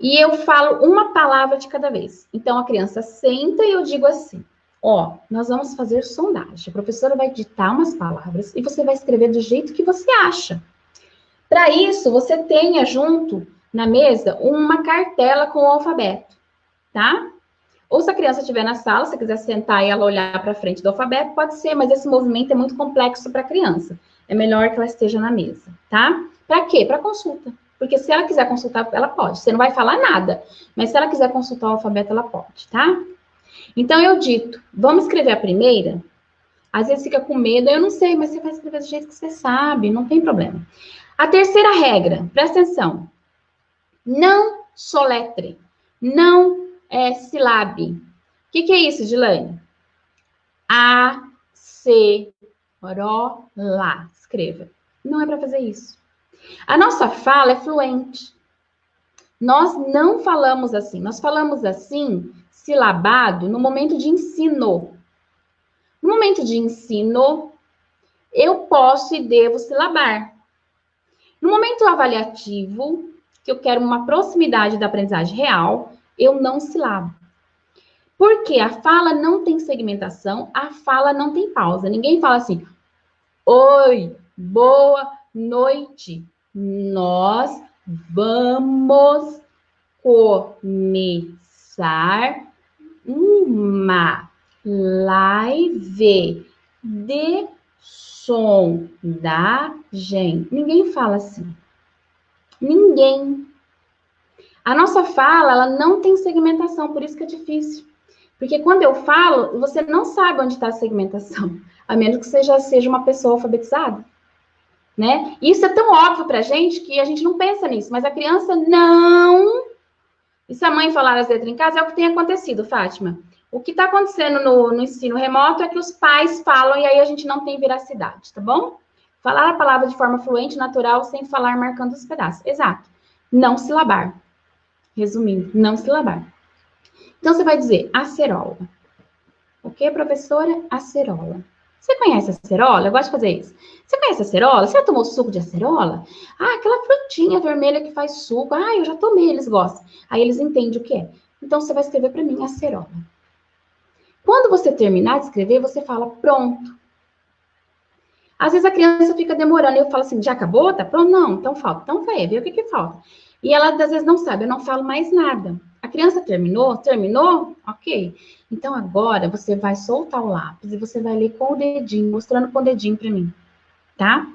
E eu falo uma palavra de cada vez. Então, a criança senta e eu digo assim, ó, nós vamos fazer sondagem. A professora vai ditar umas palavras e você vai escrever do jeito que você acha. Para isso, você tenha junto na mesa uma cartela com o alfabeto, tá? Ou se a criança estiver na sala, se quiser sentar e ela olhar para frente do alfabeto, pode ser, mas esse movimento é muito complexo para a criança. É melhor que ela esteja na mesa, tá? Para quê? Para consulta. Porque se ela quiser consultar, ela pode. Você não vai falar nada, mas se ela quiser consultar o alfabeto, ela pode, tá? Então, eu dito, vamos escrever a primeira? Às vezes fica com medo, eu não sei, mas você vai escrever do jeito que você sabe, não tem problema. A terceira regra, presta atenção. Não soletre, não silabe. O que é isso, Gilane? A, C, ro, lá. Escreva. Não é para fazer isso. A nossa fala é fluente. Nós não falamos assim. Nós falamos assim, silabado, no momento de ensino. No momento de ensino, eu posso e devo silabar. No momento avaliativo, que eu quero uma proximidade da aprendizagem real, eu não silabo. Porque a fala não tem segmentação, a fala não tem pausa. Ninguém fala assim, oi, boa noite. Nós vamos começar uma live de sondagem. Ninguém fala assim. Ninguém. A nossa fala, ela não tem segmentação, por isso que é difícil. Porque quando eu falo, você não sabe onde está a segmentação, a menos que você já seja uma pessoa alfabetizada, né? Isso é tão óbvio para a gente que a gente não pensa nisso, mas a criança não. E se a mãe falar as letras em casa, é o que tem acontecido, Fátima. O que está acontecendo no ensino remoto é que os pais falam e aí a gente não tem veracidade, tá bom? Falar a palavra de forma fluente, natural, sem falar marcando os pedaços. Exato. Não silabar. Resumindo, não silabar. Então, você vai dizer acerola. O que, professora? Acerola. Você conhece a acerola? Eu gosto de fazer isso. Você conhece a acerola? Você já tomou suco de acerola? Ah, aquela frutinha vermelha que faz suco. Ah, eu já tomei, eles gostam. Aí eles entendem o que é. Então, você vai escrever para mim acerola. Quando você terminar de escrever, você fala pronto. Às vezes a criança fica demorando. Eu falo assim, já acabou? Tá pronto? Não, então falta. Então vai, vê o que falta. E ela, às vezes, não sabe. Eu não falo mais nada. A criança terminou? Terminou? Ok. Então, agora, você vai soltar o lápis e você vai ler com o dedinho, mostrando com o dedinho para mim, tá?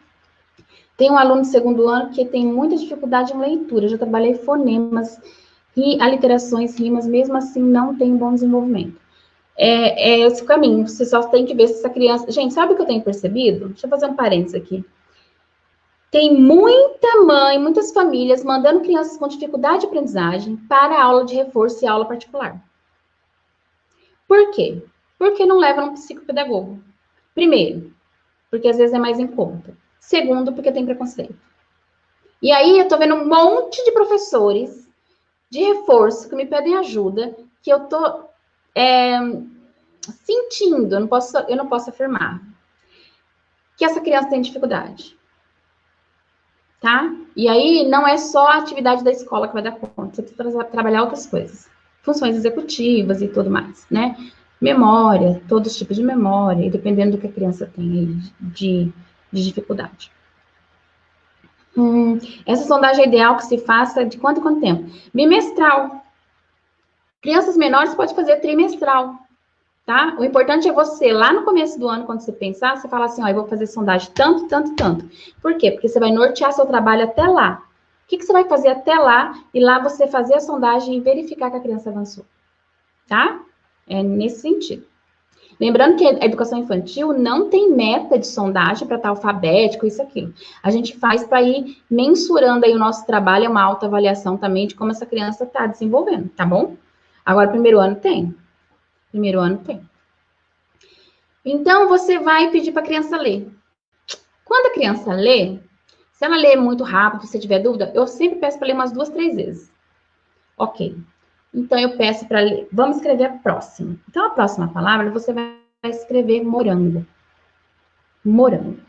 Tem um aluno do segundo ano que tem muita dificuldade em leitura. Eu já trabalhei fonemas, aliterações, rimas, mesmo assim, não tem um bom desenvolvimento. É esse o caminho. Você só tem que ver se essa criança... Gente, sabe o que eu tenho percebido? Deixa eu fazer um parênteses aqui. Tem muita mãe, muitas famílias mandando crianças com dificuldade de aprendizagem para a aula de reforço e aula particular. Por quê? Porque não leva um psicopedagogo. Primeiro, porque às vezes é mais em conta. Segundo, porque tem preconceito. E aí eu tô vendo um monte de professores de reforço que me pedem ajuda, que eu tô sentindo, eu não posso afirmar, que essa criança tem dificuldade. Tá? E aí, não é só a atividade da escola que vai dar conta, você precisa trabalhar outras coisas. Funções executivas e tudo mais, né? Memória, todos os tipos de memória, e dependendo do que a criança tem aí de dificuldade. Essa sondagem é ideal que se faça de quanto em quanto tempo? Bimestral. Crianças menores pode fazer trimestral, tá? O importante é você, lá no começo do ano, quando você pensar, você fala assim, ó, eu vou fazer sondagem tanto, tanto, tanto. Por quê? Porque você vai nortear seu trabalho até lá. O que você vai fazer até lá? E lá você fazer a sondagem e verificar que a criança avançou. Tá? É nesse sentido. Lembrando que a educação infantil não tem meta de sondagem para estar alfabético, isso, aquilo. A gente faz para ir mensurando aí o nosso trabalho, é uma autoavaliação também de como essa criança está desenvolvendo, tá bom? Agora, primeiro ano tem. Primeiro ano tem. Então, você vai pedir para a criança ler. Quando a criança lê, se ela lê muito rápido, se você tiver dúvida, eu sempre peço para ler umas 2, 3 vezes. Ok. Então, eu peço para ler. Vamos escrever a próxima. Então, a próxima palavra, você vai escrever morango. Morango.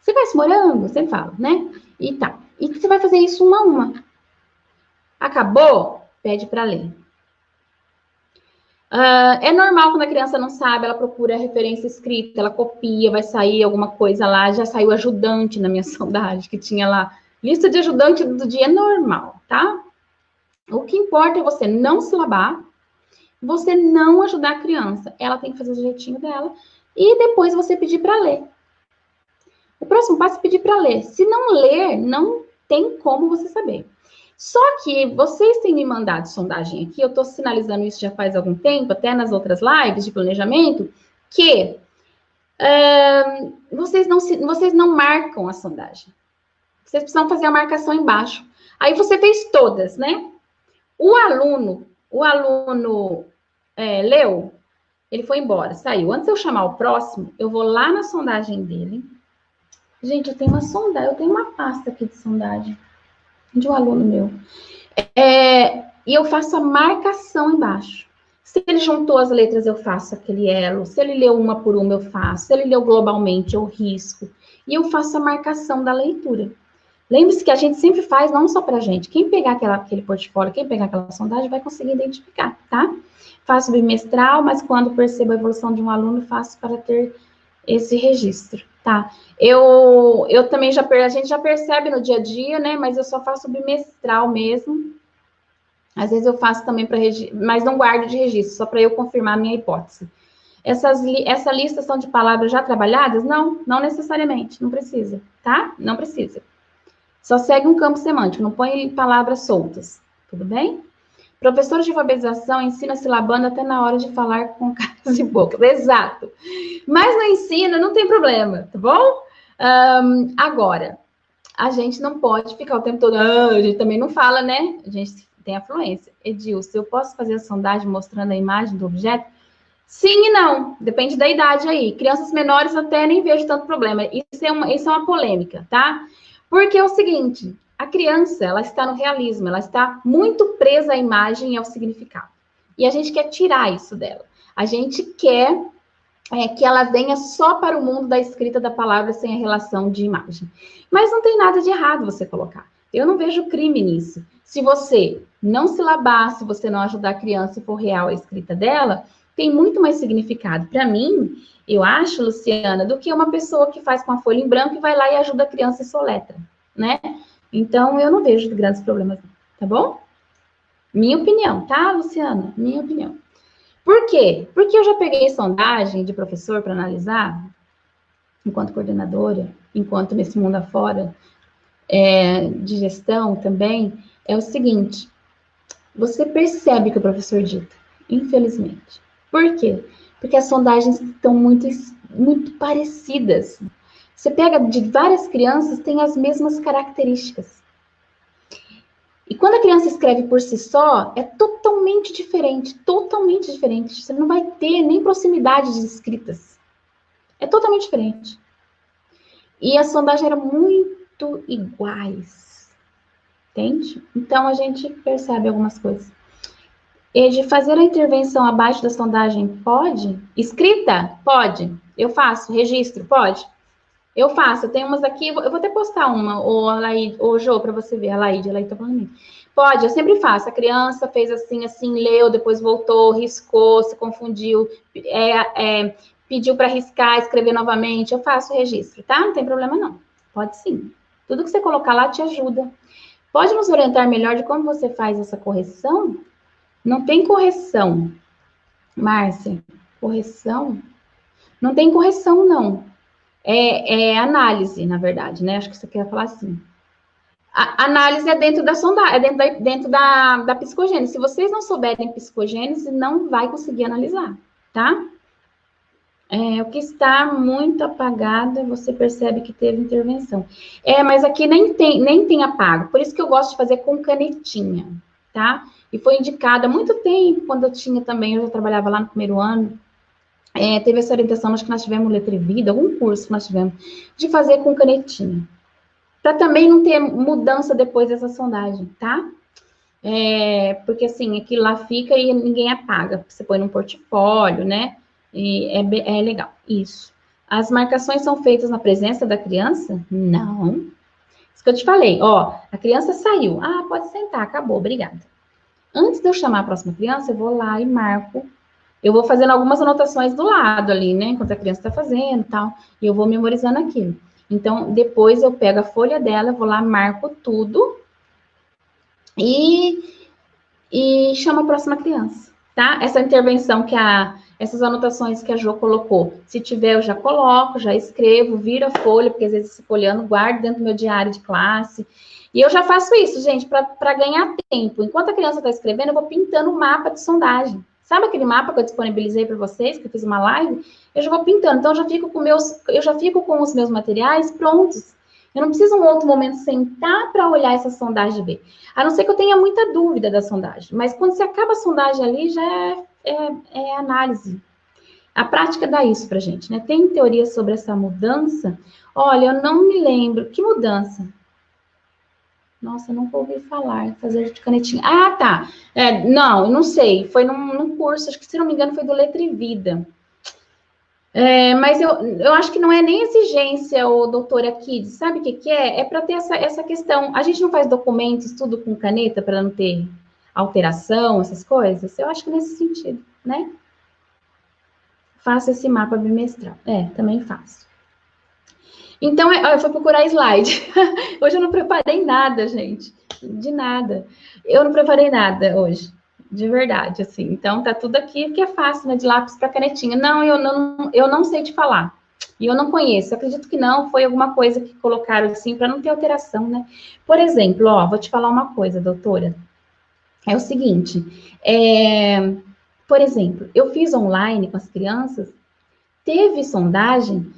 Você conhece morango? Você fala, né? E tá. E você vai fazer isso uma a uma. Acabou? Pede para ler. É normal quando a criança não sabe, ela procura a referência escrita, ela copia, vai sair alguma coisa lá, já saiu ajudante na minha sondagem, que tinha lá, lista de ajudante do dia, é normal, tá? O que importa é você não silabar, você não ajudar a criança, ela tem que fazer o jeitinho dela, e depois você pedir para ler. O próximo passo é pedir para ler. Se não ler, não tem como você saber. Só que vocês têm me mandado sondagem aqui, eu estou sinalizando isso já faz algum tempo, até nas outras lives de planejamento, que vocês não marcam a sondagem. Vocês precisam fazer a marcação embaixo. Aí você fez todas, né? O aluno leu, ele foi embora, saiu. Antes de eu chamar o próximo, eu vou lá na sondagem dele. Gente, eu tenho uma sondagem, eu tenho uma pasta aqui de sondagem de um aluno meu. E eu faço a marcação embaixo. Se ele juntou as letras, eu faço aquele elo. Se ele leu uma por uma, eu faço. Se ele leu globalmente, eu risco. E eu faço a marcação da leitura. Lembre-se que a gente sempre faz, não só pra gente. Quem pegar aquele portfólio, quem pegar aquela sondagem, vai conseguir identificar, tá? Faço bimestral, mas quando percebo a evolução de um aluno, faço para ter esse registro, tá? Eu também a gente já percebe no dia a dia, né? Mas eu só faço bimestral mesmo. Às vezes eu faço também para registro, mas não guardo de registro, só para eu confirmar a minha hipótese. Essa lista são de palavras já trabalhadas? Não, não necessariamente, não precisa, tá? Não precisa. Só segue um campo semântico, não põe palavras soltas. tudo bem? Professor de alfabetização ensina silabando até na hora de falar com caras e bocas. Exato. Mas no ensino não tem problema, tá bom? Agora, a gente não pode ficar o tempo todo, a gente também não fala, né? A gente tem a fluência. Edilson, eu posso fazer a sondagem mostrando a imagem do objeto? Sim e não, depende da idade aí. Crianças menores até nem vejo tanto problema. Isso é uma polêmica, tá? Porque é o seguinte, a criança, ela está no realismo, ela está muito presa à imagem e ao significado. E a gente quer tirar isso dela. A gente quer que ela venha só para o mundo da escrita da palavra sem a relação de imagem. Mas não tem nada de errado você colocar. Eu não vejo crime nisso. Se você não silabar, se você não ajudar a criança e for real a escrita dela, tem muito mais significado. Para mim, eu acho, Luciana, do que uma pessoa que faz com a folha em branco e vai lá e ajuda a criança e soletra, né? Então, eu não vejo grandes problemas, tá bom? Minha opinião, tá, Luciana? Minha opinião. Por quê? Porque eu já peguei sondagem de professor para analisar, enquanto coordenadora, enquanto nesse mundo afora, de gestão também, é o seguinte, você percebe que o professor dita, infelizmente. Por quê? Porque as sondagens estão muito, muito parecidas. Você pega de várias crianças, tem as mesmas características. E quando a criança escreve por si só, é totalmente diferente, totalmente diferente. Você não vai ter nem proximidade de escritas. É totalmente diferente. E as sondagens eram muito iguais. Entende? Então, a gente percebe algumas coisas. E de fazer a intervenção abaixo da sondagem, pode? Escrita? Pode. Eu faço. Registro? Pode. Eu faço, tem umas aqui, eu vou até postar uma, ou Jô, para você ver, a Laide tá falando mim. Pode, eu sempre faço, a criança fez assim, leu, depois voltou, riscou, se confundiu, pediu para riscar, escrever novamente, eu faço o registro, tá? Não tem problema não, pode sim. Tudo que você colocar lá te ajuda. Pode nos orientar melhor de como você faz essa correção? Não tem correção, Márcia, correção? Não tem correção, não. É análise, na verdade, né? Acho que você quer falar assim. A análise é dentro da sondagem, é dentro da psicogênese. Se vocês não souberem psicogênese, não vai conseguir analisar, tá? O que está muito apagado, você percebe que teve intervenção. Mas aqui nem tem apago, por isso que eu gosto de fazer com canetinha, tá? E foi indicada há muito tempo, quando eu tinha também, eu já trabalhava lá no primeiro ano, teve essa orientação, acho que nós tivemos Letra e Vida, algum curso que nós tivemos, de fazer com canetinha. Para também não ter mudança depois dessa sondagem, tá? Porque assim, aquilo lá fica e ninguém apaga. Você põe num portfólio, né? E é legal. Isso. As marcações são feitas na presença da criança? Não. Isso que eu te falei, ó, a criança saiu. Ah, pode sentar, acabou, obrigada. Antes de eu chamar a próxima criança, eu vou lá e marco. Eu vou fazendo algumas anotações do lado ali, né? Enquanto a criança está fazendo e tal. E eu vou memorizando aquilo. Então, depois eu pego a folha dela, vou lá, marco tudo e chamo a próxima criança, tá? Essa intervenção essas anotações que a Jo colocou, se tiver eu já coloco, já escrevo, viro a folha, porque às vezes esse folhando, guardo dentro do meu diário de classe. E eu já faço isso, gente, para ganhar tempo. Enquanto a criança está escrevendo, eu vou pintando o mapa de sondagem. Sabe aquele mapa que eu disponibilizei para vocês, que eu fiz uma live? Eu já vou pintando. Então, eu já fico com os meus materiais prontos. Eu não preciso, em um outro momento, sentar para olhar essa sondagem e ver. A não ser que eu tenha muita dúvida da sondagem. Mas quando você acaba a sondagem ali, já é análise. A prática dá isso para gente, né? Tem teoria sobre essa mudança? Olha, eu não me lembro. Que mudança? Nossa, eu nunca ouvi falar, fazer de canetinha. Ah, tá. Não, eu não sei. Foi num curso, acho que, se não me engano, foi do Letra e Vida. Mas eu acho que não é nem exigência, o doutora Kids. Sabe o que é? É para ter essa questão. A gente não faz documentos, tudo com caneta, para não ter alteração, essas coisas? Eu acho que nesse sentido, né? Faço esse mapa bimestral. Também faço. Então, eu fui procurar slide. Hoje eu não preparei nada, gente. De nada. Eu não preparei nada hoje. De verdade, assim. Então, tá tudo aqui que é fácil, né? De lápis para canetinha. Não, eu não sei te falar. E eu não conheço. Eu acredito que não. Foi alguma coisa que colocaram assim para não ter alteração, né? Por exemplo, vou te falar uma coisa, doutora. é o seguinte, por exemplo, eu fiz online com as crianças, teve sondagem,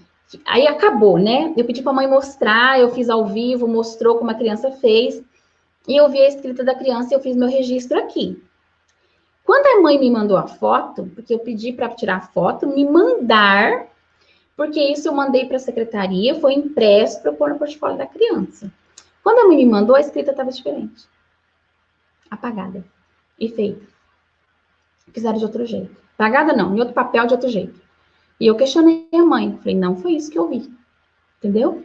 aí acabou, né? Eu pedi para a mãe mostrar, eu fiz ao vivo, mostrou como a criança fez, e eu vi a escrita da criança e eu fiz meu registro aqui. Quando a mãe me mandou a foto, porque eu pedi para tirar a foto, me mandar, porque isso eu mandei para a secretaria, foi impresso para eu pôr no portfólio da criança. Quando a mãe me mandou, a escrita estava diferente. Apagada. E feita. Fizeram de outro jeito. Apagada não, em outro papel de outro jeito. E eu questionei a mãe. Falei, não foi isso que eu vi. Entendeu?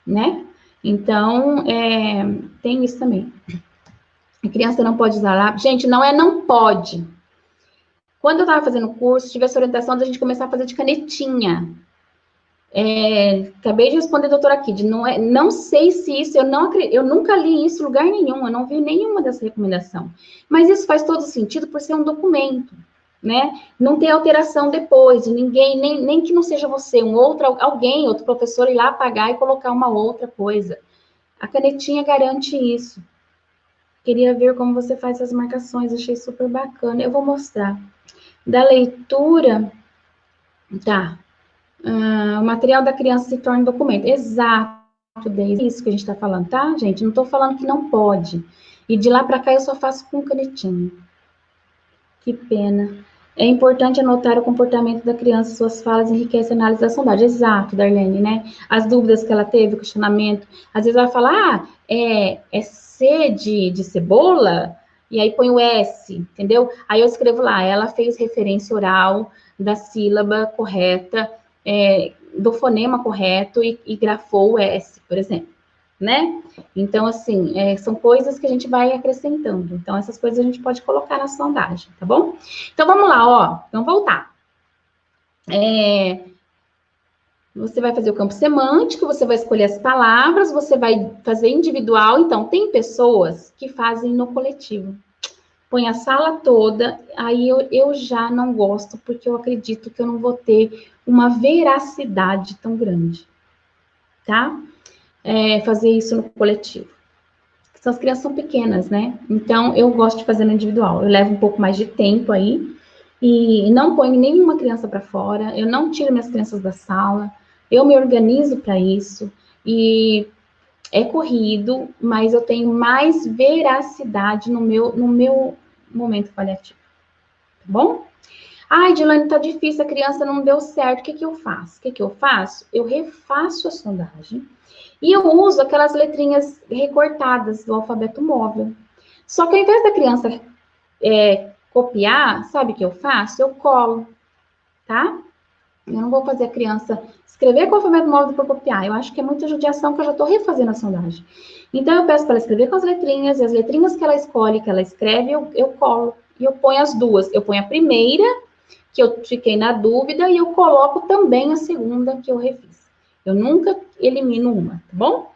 Né? Então, tem isso também. A criança não pode usar lápis. Gente, não pode. Quando eu estava fazendo o curso, tive essa orientação da gente começar a fazer de canetinha. Acabei de responder, doutora Kid. Não sei se isso, eu nunca li isso em lugar nenhum, eu não vi nenhuma dessa recomendação. Mas isso faz todo sentido por ser um documento, né? Não tem alteração depois, de ninguém, nem que não seja você, outro professor ir lá apagar e colocar uma outra coisa. A canetinha garante isso. Queria ver como você faz essas marcações, achei super bacana. Eu vou mostrar. Da leitura, tá. O material da criança se torna documento. Exato, Deise. É isso que a gente está falando, tá, gente? Não estou falando que não pode. E de lá para cá eu só faço com canetinha. Que pena. É importante anotar o comportamento da criança, suas falas enriquecem a análise da sondagem. Exato, Darlene, né? As dúvidas que ela teve, o questionamento. Às vezes ela fala, é C de cebola, e aí põe o S, entendeu? Aí eu escrevo lá, ela fez referência oral da sílaba correta, do fonema correto e grafou o S, por exemplo, né? Então, assim, são coisas que a gente vai acrescentando. Então, essas coisas a gente pode colocar na sondagem, tá bom? Então, vamos lá, ó. Vamos voltar. Você vai fazer o campo semântico, você vai escolher as palavras, você vai fazer individual. Então, tem pessoas que fazem no coletivo. Põe a sala toda, aí eu já não gosto, porque eu acredito que eu não vou ter uma veracidade tão grande, tá? Fazer isso no coletivo. As crianças são pequenas, né? Então, eu gosto de fazer no individual. Eu levo um pouco mais de tempo aí, e não ponho nenhuma criança para fora, eu não tiro minhas crianças da sala, eu me organizo para isso, e é corrido, mas eu tenho mais veracidade no meu momento avaliativo, tá bom? Ai, Dilane, tá difícil, a criança não deu certo, o que que eu faço? Eu refaço a sondagem e eu uso aquelas letrinhas recortadas do alfabeto móvel. Só que ao invés da criança copiar, sabe o que eu faço? Eu colo, tá? Eu não vou fazer a criança escrever com o alfabeto móvel para copiar. Eu acho que é muita judiação que eu já estou refazendo a sondagem. Então, eu peço para ela escrever com as letrinhas, e as letrinhas que ela escolhe, que ela escreve, eu colo. E eu ponho as duas. Eu ponho a primeira, que eu fiquei na dúvida, e eu coloco também a segunda, que eu refiz. Eu nunca elimino uma, tá bom?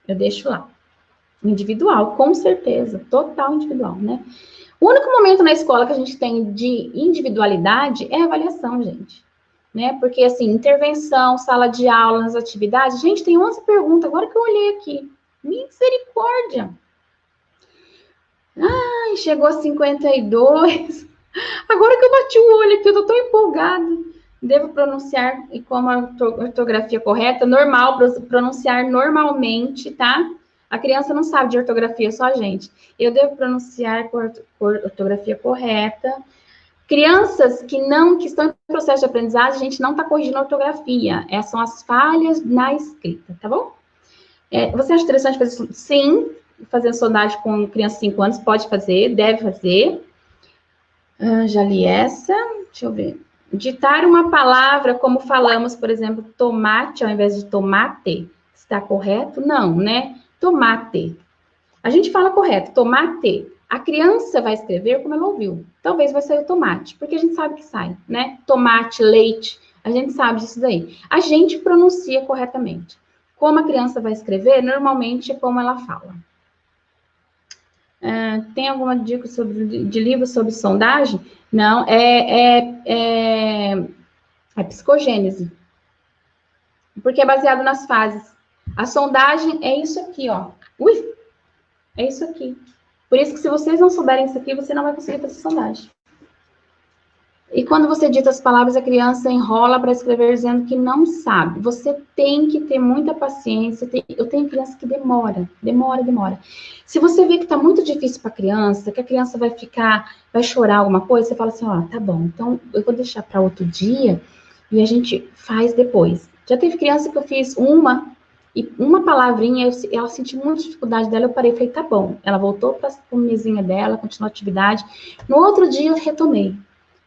Eu deixo lá. Individual, com certeza. Total individual, né? O único momento na escola que a gente tem de individualidade é a avaliação, gente. Né? Porque, assim, intervenção, sala de aula, nas atividades, gente, tem 11 perguntas, agora que eu olhei aqui. Misericórdia! Ai, chegou a 52. Agora que eu bati o olho aqui, eu tô tão empolgada. Devo pronunciar, e como a ortografia correta, normal, pronunciar normalmente, tá? A criança não sabe de ortografia, só a gente. Eu devo pronunciar com ortografia correta. Crianças que estão em processo de aprendizagem, a gente não está corrigindo a ortografia. Essas são as falhas na escrita, tá bom? Você acha interessante fazer isso? Sim, fazer sondagem com criança de 5 anos, pode fazer, deve fazer. Já li essa, deixa eu ver. Ditar uma palavra, como falamos, por exemplo, tomate ao invés de tomate, está correto? Não, né? Tomate. A gente fala correto, tomate. A criança vai escrever como ela ouviu. Talvez vai sair o tomate, porque a gente sabe que sai, né? Tomate, leite, a gente sabe disso daí. A gente pronuncia corretamente. Como a criança vai escrever, normalmente é como ela fala. Tem alguma dica de livro sobre sondagem? Não, é psicogênese. Porque é baseado nas fases. A sondagem é isso aqui, ó. Ui! É isso aqui. Por isso que se vocês não souberem isso aqui, você não vai conseguir fazer sondagem. E quando você dita as palavras, a criança enrola para escrever dizendo que não sabe. Você tem que ter muita paciência. Eu tenho criança que demora. Se você vê que está muito difícil para a criança, que a criança vai chorar alguma coisa, você fala assim, ó, tá bom, então eu vou deixar para outro dia e a gente faz depois. Já teve criança que eu fiz uma palavrinha, ela sentiu muita dificuldade dela, eu parei e falei, tá bom. Ela voltou para a mesinha dela, continuou a atividade. No outro dia eu retomei.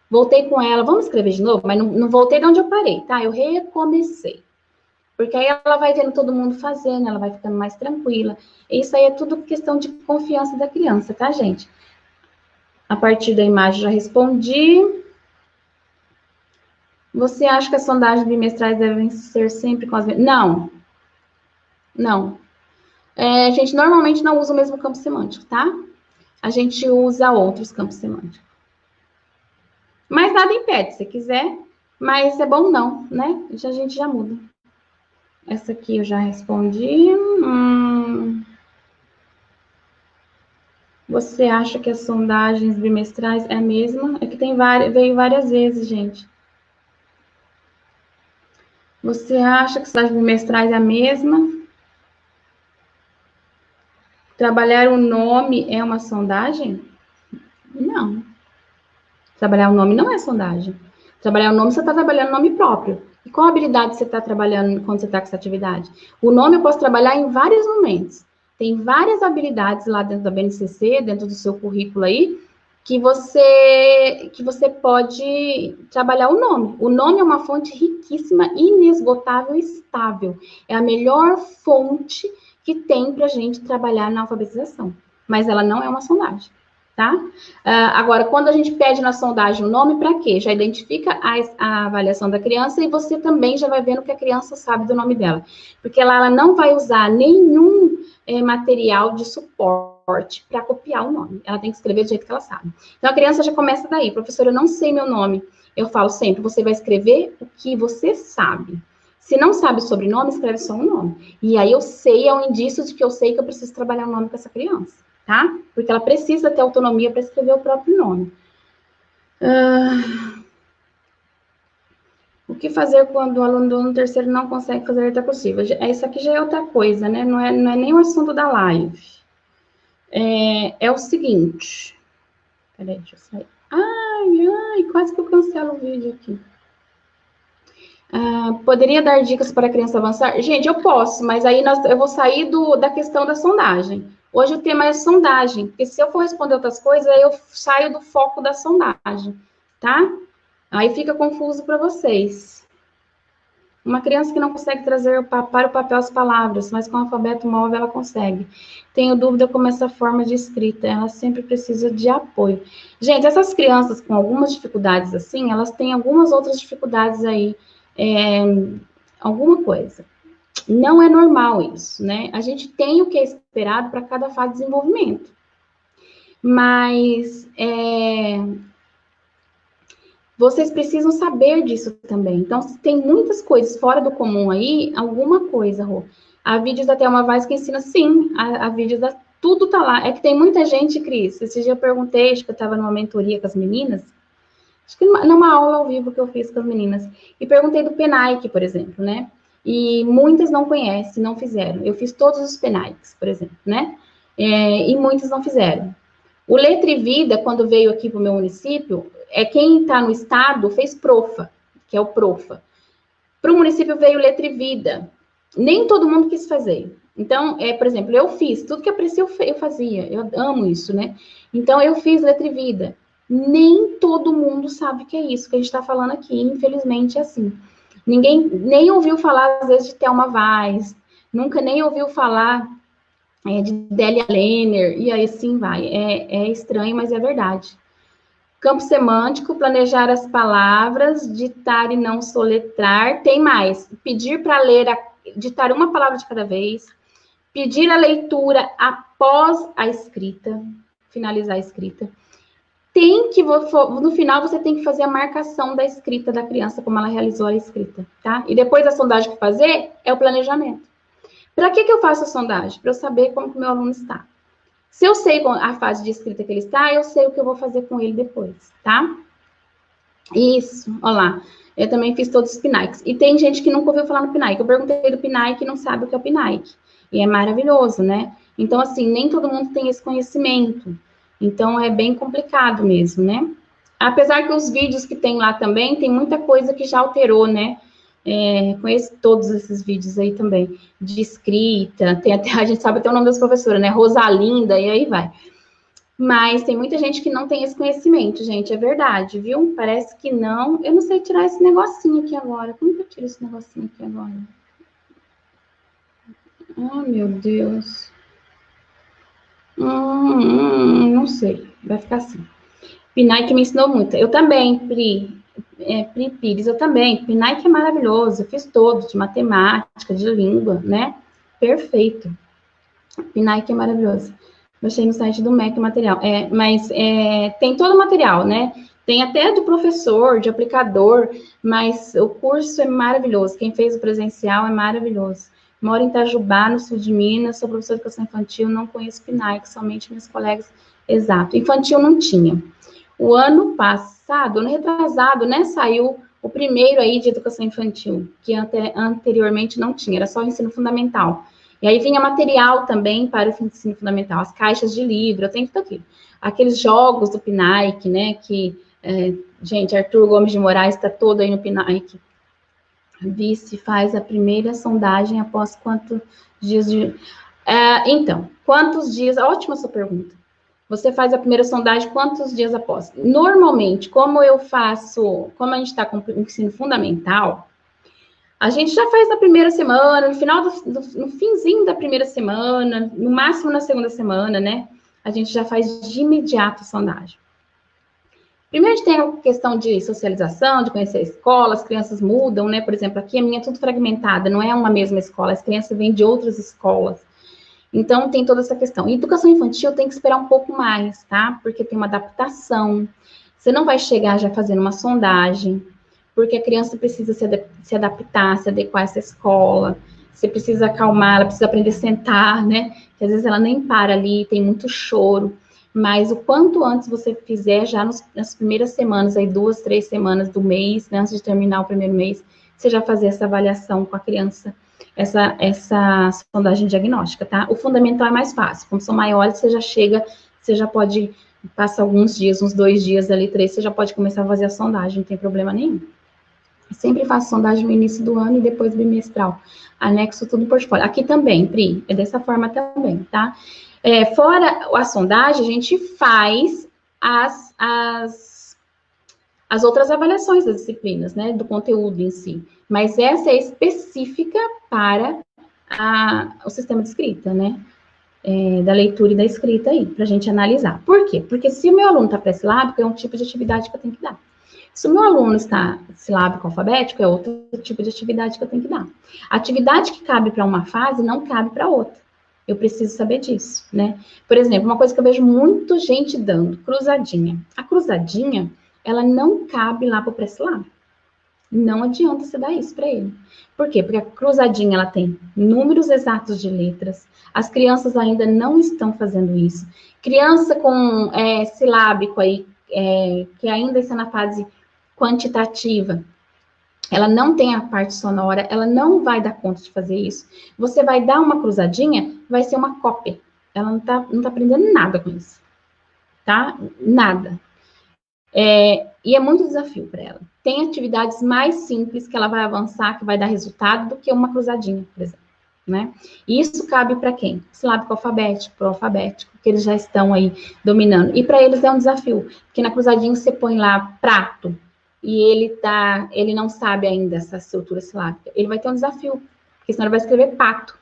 Voltei com ela, vamos escrever de novo? Mas não voltei de onde eu parei, tá? Eu recomecei. Porque aí ela vai vendo todo mundo fazendo, ela vai ficando mais tranquila. Isso aí é tudo questão de confiança da criança, tá, gente? A partir da imagem já respondi. Você acha que as sondagens bimestrais devem ser sempre com as mesmas? Não. A gente normalmente não usa o mesmo campo semântico, tá? A gente usa outros campos semânticos. Mas nada impede, se quiser. Mas é bom não, né? A gente já muda. Essa aqui eu já respondi. Você acha que as sondagens bimestrais é a mesma? É que veio várias vezes, gente. Você acha que as sondagens bimestrais é a mesma? Trabalhar o nome é uma sondagem? Não. Trabalhar o nome não é sondagem. Trabalhar o nome, você está trabalhando o nome próprio. E qual habilidade você está trabalhando quando você está com essa atividade? O nome eu posso trabalhar em vários momentos. Tem várias habilidades lá dentro da BNCC, dentro do seu currículo aí, que você pode trabalhar o nome. O nome é uma fonte riquíssima, inesgotável e estável. É a melhor fonte que tem para a gente trabalhar na alfabetização. Mas ela não é uma sondagem. Tá? Agora, quando a gente pede na sondagem o nome, para quê? Já identifica a avaliação da criança e você também já vai vendo que a criança sabe do nome dela. Porque ela não vai usar nenhum material de suporte para copiar o nome. Ela tem que escrever do jeito que ela sabe. Então, a criança já começa daí. Professora, eu não sei meu nome. Eu falo sempre, você vai escrever o que você sabe. Se não sabe o sobrenome, escreve só um nome. E aí eu sei, é um indício de que eu sei que eu preciso trabalhar o nome com essa criança. Tá? Porque ela precisa ter autonomia para escrever o próprio nome. O que fazer quando o aluno do ano terceiro não consegue fazer a letra cursiva? Isso aqui já é outra coisa, né? Não é nem o assunto da live. É o seguinte. Peraí, deixa eu sair. Ai, quase que eu cancelo o vídeo aqui. Poderia dar dicas para a criança avançar? Gente, eu posso, mas aí eu vou sair da questão da sondagem. Hoje o tema é sondagem, porque se eu for responder outras coisas, aí eu saio do foco da sondagem, tá? Aí fica confuso para vocês. Uma criança que não consegue trazer para o papel as palavras, mas com o alfabeto móvel ela consegue. Tenho dúvida como essa forma de escrita, ela sempre precisa de apoio. Gente, essas crianças com algumas dificuldades assim, elas têm algumas outras dificuldades aí, alguma coisa. Não é normal isso, né? A gente tem o que é esperado para cada fase de desenvolvimento. Mas vocês precisam saber disso também. Então, se tem muitas coisas fora do comum aí, alguma coisa, Rô. Há vídeos da Thelma Vaz que ensina, sim, há vídeos tudo tá lá. É que tem muita gente, Cris, esse dia eu perguntei, acho que eu estava numa mentoria com as meninas, acho que numa aula ao vivo que eu fiz com as meninas, e perguntei do PENAIC, por exemplo, né? E muitas não conhecem, não fizeram. Eu fiz todos os PENAICs, por exemplo, né? E muitas não fizeram. O Letra e Vida, quando veio aqui para o meu município, quem está no estado fez PROFA, que é o PROFA. Para o município veio Letra e Vida. Nem todo mundo quis fazer. Então, por exemplo, eu fiz, tudo que aparecia eu fazia. Eu amo isso, né? Então, eu fiz Letra e Vida. Nem todo mundo sabe o que é isso que a gente está falando aqui, infelizmente é assim. Ninguém nem ouviu falar, às vezes, de Thelma Vaz, nunca nem ouviu falar de Délia Lehner, e aí assim vai. É estranho, mas é verdade. Campo semântico, planejar as palavras, ditar e não soletrar. Tem mais, pedir para ler, ditar uma palavra de cada vez, pedir a leitura após a escrita, finalizar a escrita. No final, você tem que fazer a marcação da escrita da criança, como ela realizou a escrita, tá? E depois a sondagem que fazer é o planejamento. Para que eu faço a sondagem? Para eu saber como que o meu aluno está. Se eu sei a fase de escrita que ele está, eu sei o que eu vou fazer com ele depois, tá? Isso, olha lá. Eu também fiz todos os PNAECs. E tem gente que nunca ouviu falar no PNAEC. Eu perguntei do PNAEC e não sabe o que é o PNAEC. E é maravilhoso, né? Então, assim, nem todo mundo tem esse conhecimento. Então, é bem complicado mesmo, né? Apesar que os vídeos que tem lá também, tem muita coisa que já alterou, né? Conheço todos esses vídeos aí também, de escrita, tem até, a gente sabe até o nome das professoras, né? Rosalinda, e aí vai. Mas tem muita gente que não tem esse conhecimento, gente, é verdade, viu? Parece que não. Eu não sei tirar esse negocinho aqui agora. Como que eu tiro esse negocinho aqui agora? Oh, meu Deus. Não sei, vai ficar assim. Pinay que me ensinou muito. Eu também, Pri Pires, eu também. Pinay que é maravilhoso, eu fiz todos, de matemática, de língua, né? Perfeito. Pinay que é maravilhoso. Baixei no site do MEC o material. Mas tem todo o material, né? Tem até do professor, de aplicador, mas o curso é maravilhoso. Quem fez o presencial é maravilhoso. Moro em Itajubá, no sul de Minas, sou professora de educação infantil, não conheço PNAE, somente minhas colegas. Exato. Infantil não tinha. O ano passado, ano retrasado, né, saiu o primeiro aí de educação infantil, que anteriormente não tinha, era só o ensino fundamental. E aí vinha material também para o ensino fundamental, as caixas de livro, eu tenho tudo aqui. Aqueles jogos do PNAEC, né, que, gente, Arthur Gomes de Moraes está todo aí no PNAEC. Vice faz a primeira sondagem após quantos dias de... então, quantos dias... Ótima sua pergunta. Você faz a primeira sondagem quantos dias após? Normalmente, como a gente está com o ensino fundamental, a gente já faz na primeira semana, no final no finzinho da primeira semana, no máximo na segunda semana, né? A gente já faz de imediato a sondagem. Primeiro a gente tem a questão de socialização, de conhecer a escola, as crianças mudam, né? Por exemplo, aqui a minha é tudo fragmentada, não é uma mesma escola, as crianças vêm de outras escolas. Então, tem toda essa questão. E educação infantil tem que esperar um pouco mais, tá? Porque tem uma adaptação. Você não vai chegar já fazendo uma sondagem, porque a criança precisa se adaptar, se adequar a essa escola. Você precisa acalmar, ela precisa aprender a sentar, né? Que às vezes ela nem para ali, tem muito choro. Mas o quanto antes você fizer, já nas primeiras semanas, aí 2, 3 semanas do mês, né, antes de terminar o primeiro mês, você já fazer essa avaliação com a criança, essa sondagem diagnóstica, tá? O fundamental é mais fácil. Como são maiores, você já pode passar alguns dias, uns 2 dias ali, 3, você já pode começar a fazer a sondagem, não tem problema nenhum. Eu sempre faço sondagem no início do ano e depois bimestral. Anexo tudo no portfólio. Aqui também, Pri, é dessa forma também, tá? Fora a sondagem, a gente faz as outras avaliações das disciplinas, né, do conteúdo em si. Mas essa é específica para o sistema de escrita, né, da leitura e da escrita aí, para a gente analisar. Por quê? Porque se o meu aluno está pré-silábico, é um tipo de atividade que eu tenho que dar. Se o meu aluno está silábico alfabético, é outro tipo de atividade que eu tenho que dar. A atividade que cabe para uma fase não cabe para outra. Eu preciso saber disso, né? Por exemplo, uma coisa que eu vejo muita gente dando, cruzadinha. A cruzadinha, ela não cabe lá para o pré-silábico. Não adianta você dar isso para ele. Por quê? Porque a cruzadinha, ela tem números exatos de letras. As crianças ainda não estão fazendo isso. Criança com silábico aí, que ainda está na fase quantitativa, ela não tem a parte sonora, ela não vai dar conta de fazer isso. Você vai dar uma cruzadinha, vai ser uma cópia. Ela não tá aprendendo nada com isso. Tá? Nada. E é muito desafio para ela. Tem atividades mais simples que ela vai avançar, que vai dar resultado, do que uma cruzadinha, por exemplo. Né? E isso cabe para quem? Silábico alfabético, proalfabético, que eles já estão aí dominando. E para eles é um desafio, porque na cruzadinha você põe lá prato, e ele não sabe ainda essa estrutura silábica. Ele vai ter um desafio, porque senão ele vai escrever pato,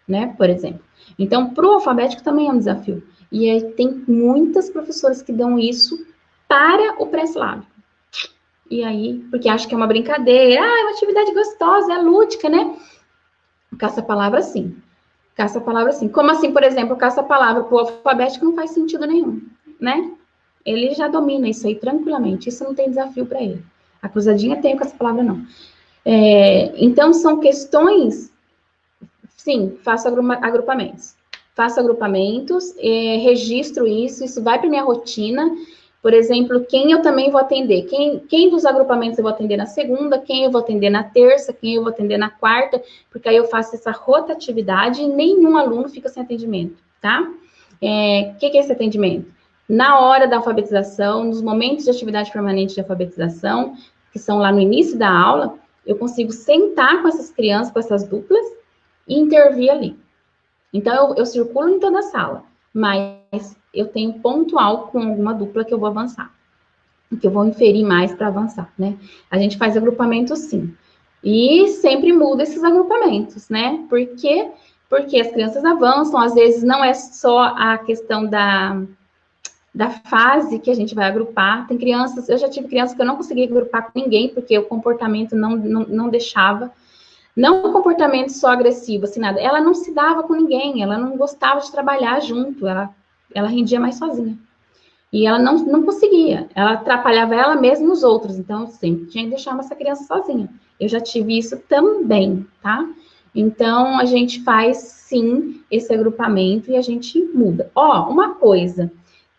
né, por exemplo. Então, para o alfabético também é um desafio. E aí tem muitas professoras que dão isso para o pré-silábico. E aí, porque acham que é uma brincadeira, é uma atividade gostosa, é lúdica, né? Caça-palavra, sim. Caça-palavra, sim. Como assim, por exemplo, caça-palavra para o alfabético não faz sentido nenhum, né? Ele já domina isso aí tranquilamente. Isso não tem desafio para ele. A cruzadinha tem, com essa palavra não. Então, são questões... Sim, faço agrupamentos. faço agrupamentos, registro isso vai para minha rotina. Por exemplo, quem eu também vou atender, quem dos agrupamentos eu vou atender na segunda, quem eu vou atender na terça, quem eu vou atender na quarta, porque aí eu faço essa rotatividade e nenhum aluno fica sem atendimento, tá? O que é esse atendimento? Na hora da alfabetização, nos momentos de atividade permanente de alfabetização, que são lá no início da aula, eu consigo sentar com essas crianças, com essas duplas, e intervir ali. Então, eu circulo em toda a sala, mas eu tenho pontual com alguma dupla que eu vou avançar, que eu vou inferir mais para avançar, né? A gente faz agrupamento sim. E sempre muda esses agrupamentos, né? Porque as crianças avançam, às vezes não é só a questão da fase que a gente vai agrupar. Tem crianças, eu já tive crianças que eu não conseguia agrupar com ninguém, porque o comportamento não deixava. Não um comportamento só agressivo, assim, nada. Ela não se dava com ninguém, ela não gostava de trabalhar junto, ela rendia mais sozinha. E ela não conseguia, ela atrapalhava ela mesma e os outros, então sempre tinha que deixar essa criança sozinha. Eu já tive isso também, tá? Então, a gente faz, sim, esse agrupamento e a gente muda. Ó, uma coisa,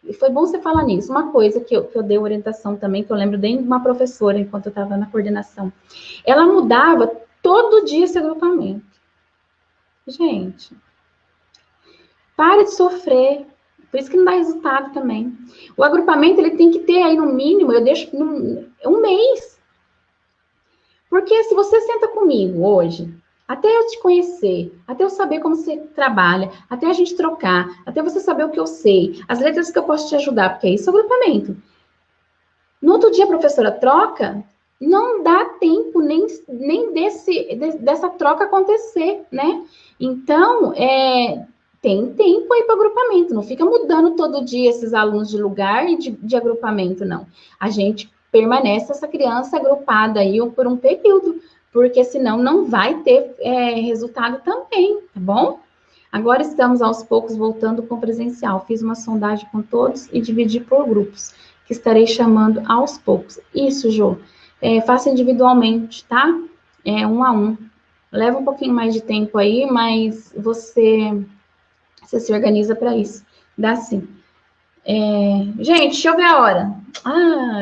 e foi bom você falar nisso, uma coisa que eu dei orientação também, que eu lembro de uma professora, enquanto eu estava na coordenação, ela mudava todo dia esse agrupamento. Gente, pare de sofrer. Por isso que não dá resultado também. O agrupamento, ele tem que ter aí, no mínimo, eu deixo um mês. Porque se você senta comigo hoje, até eu te conhecer, até eu saber como você trabalha, até a gente trocar, até você saber o que eu sei, as letras que eu posso te ajudar, porque é isso o agrupamento. No outro dia a professora troca, não dá tempo nem dessa troca acontecer, né? Então, tem tempo aí para agrupamento, não fica mudando todo dia esses alunos de lugar e de agrupamento, não. A gente permanece essa criança agrupada aí por um período, porque senão não vai ter resultado também, tá bom? Agora estamos aos poucos voltando com o presencial. Fiz uma sondagem com todos e dividi por grupos, que estarei chamando aos poucos. Isso, Jô. Faça individualmente, tá? Um a um. Leva um pouquinho mais de tempo aí, mas você se organiza para isso. Dá sim. Gente, deixa eu ver a hora.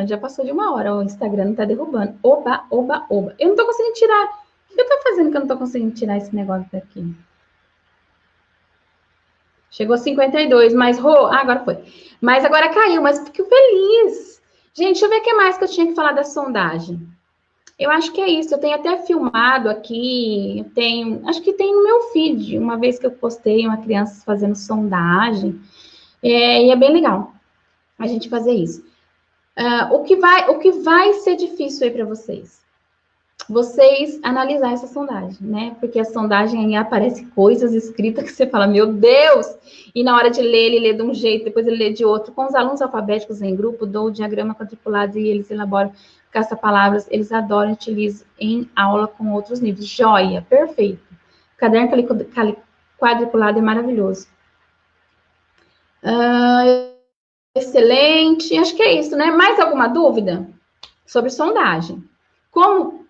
Já passou de 1 hora. O Instagram não tá derrubando. Oba, oba, oba. Eu não tô conseguindo tirar. O que eu tô fazendo que eu não tô conseguindo tirar esse negócio daqui? Chegou a 52, mas agora foi. Mas agora caiu, mas fico feliz. Gente, deixa eu ver o que mais que eu tinha que falar da sondagem. Eu acho que é isso. Eu tenho até filmado aqui. Acho que tem no meu feed. Uma vez que eu postei uma criança fazendo sondagem. E é bem legal a gente fazer isso. O que vai ser difícil aí para vocês? Vocês analisar essa sondagem, né? Porque a sondagem aí aparece coisas escritas que você fala, meu Deus! E na hora de ler, ele lê de um jeito, depois ele lê de outro. Com os alunos alfabéticos em grupo, dou o diagrama quadriculado e eles elaboram caça-palavras. Eles adoram, utilizam em aula com outros níveis. Joia, perfeito. O caderno quadriculado é maravilhoso. Excelente. Acho que é isso, né? Mais alguma dúvida sobre sondagem? Como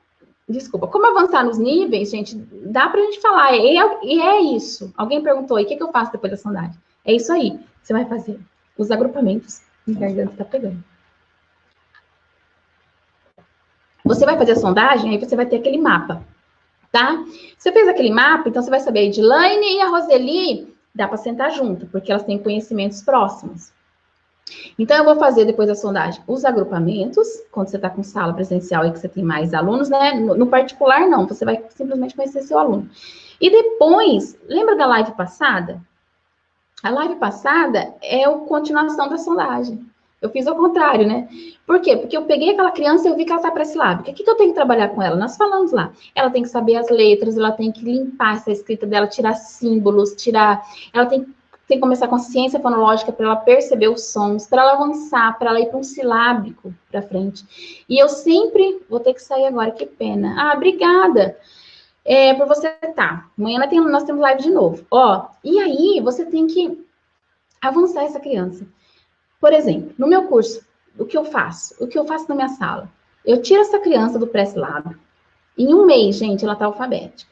avançar nos níveis, gente, dá pra gente falar, e é isso. Alguém perguntou aí, o que eu faço depois da sondagem? É isso aí, você vai fazer os agrupamentos, minha garganta tá pegando. Você vai fazer a sondagem, aí você vai ter aquele mapa, tá? Você fez aquele mapa, então você vai saber a Edilane e a Roseli, dá pra sentar junto, porque elas têm conhecimentos próximos. Então, eu vou fazer depois da sondagem os agrupamentos, quando você está com sala presencial e que você tem mais alunos, né? No particular, não, você vai simplesmente conhecer seu aluno. E depois, lembra da live passada? A live passada é a continuação da sondagem. Eu fiz ao contrário, né? Por quê? Porque eu peguei aquela criança e eu vi que ela está pré-silábica. O que eu tenho que trabalhar com ela? Nós falamos lá. Ela tem que saber as letras, ela tem que limpar essa escrita dela, tirar símbolos, ela tem que começar com a ciência fonológica para ela perceber os sons, para ela avançar, para ela ir para um silábico para frente. E eu sempre vou ter que sair agora, que pena. Obrigada por você estar. Amanhã nós temos live de novo. E aí você tem que avançar essa criança. Por exemplo, no meu curso, o que eu faço? O que eu faço na minha sala? Eu tiro essa criança do pré-silábico. Em um mês, gente, ela está alfabética.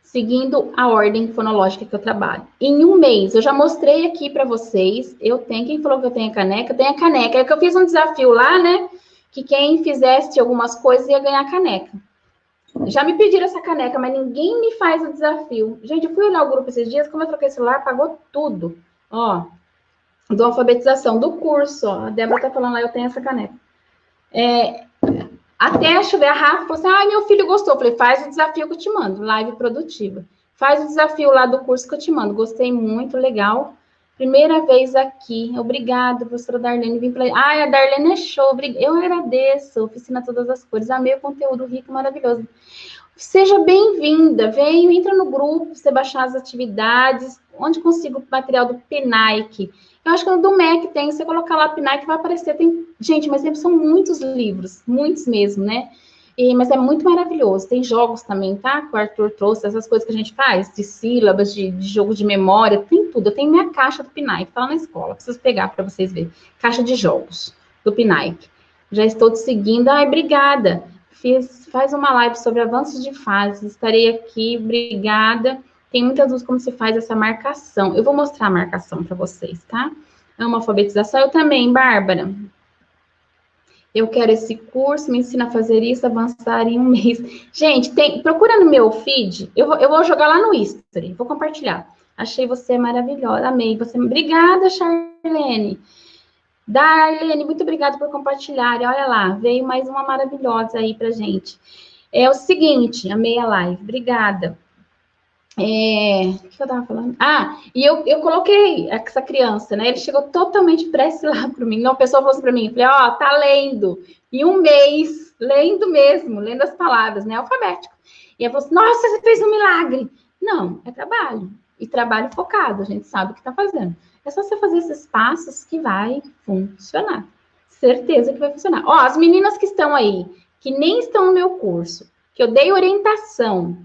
seguindo a ordem fonológica que eu trabalho. Em um mês, eu já mostrei aqui para vocês, quem falou que eu tenho a caneca, tem a caneca. É que eu fiz um desafio lá, né? Que quem fizesse algumas coisas ia ganhar a caneca. Já me pediram essa caneca, mas ninguém me faz o desafio. Gente, eu fui olhar o grupo esses dias, como eu troquei celular, pagou tudo. Ó, do alfabetização, do curso, ó. A Débora tá falando lá, eu tenho essa caneca. Até chover, a Rafa falou assim, ai, meu filho gostou. Eu falei, faz o desafio que eu te mando, live produtiva. Faz o desafio lá do curso que eu te mando. Gostei muito, legal. Primeira vez aqui. Obrigada, professora Darlene. Vim pra... Ai, a Darlene é show. Eu agradeço. Oficina Todas as Cores. Amei o conteúdo rico e maravilhoso. Seja bem-vinda. Entra no grupo, você baixar as atividades. Onde consigo o material do PNAEC? Eu acho que no do MEC tem. Você colocar lá PNAEC vai aparecer. Tem... Gente, mas sempre são muitos livros. Muitos mesmo, né? Mas é muito maravilhoso. Tem jogos também, tá? Que o Arthur trouxe, essas coisas que a gente faz, de sílabas, de jogo de memória, tem tudo. Eu tenho minha caixa do PNAEC, tá lá na escola. Preciso pegar para vocês verem. Caixa de jogos do PNAEC. Já estou te seguindo. Ai, obrigada. Faz uma live sobre avanços de fases. Estarei aqui, obrigada. Tem muitas dúvidas como se faz essa marcação. Eu vou mostrar a marcação para vocês, tá? É uma alfabetização. Eu também, Bárbara. Eu quero esse curso, me ensina a fazer isso, avançar em um mês. Gente, procura no meu feed, eu vou jogar lá no History, vou compartilhar. Achei você maravilhosa, amei você. Obrigada, Charlene. Darlene, muito obrigada por compartilhar. E olha lá, veio mais uma maravilhosa aí pra gente. É o seguinte, amei a live, obrigada. O que eu tava falando? E eu coloquei essa criança, né? Ele chegou totalmente pressa lá para mim. Uma pessoa falou assim para mim, falei, tá lendo. Em um mês, lendo mesmo, lendo as palavras, né? Alfabético. E ela falou assim, nossa, você fez um milagre. Não, é trabalho. E trabalho focado, a gente sabe o que tá fazendo. É só você fazer esses passos que vai funcionar. Certeza que vai funcionar. As meninas que estão aí, que nem estão no meu curso, que eu dei orientação,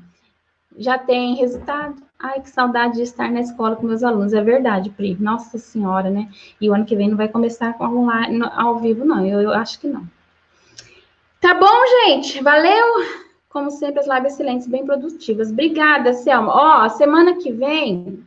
já tem resultado. Ai, que saudade de estar na escola com meus alunos. É verdade, Pri. Nossa Senhora, né? E o ano que vem não vai começar com online, ao vivo, não. Eu acho que não. Tá bom, gente? Valeu! Como sempre, as lives excelentes, bem produtivas. Obrigada, Selma. Semana que vem,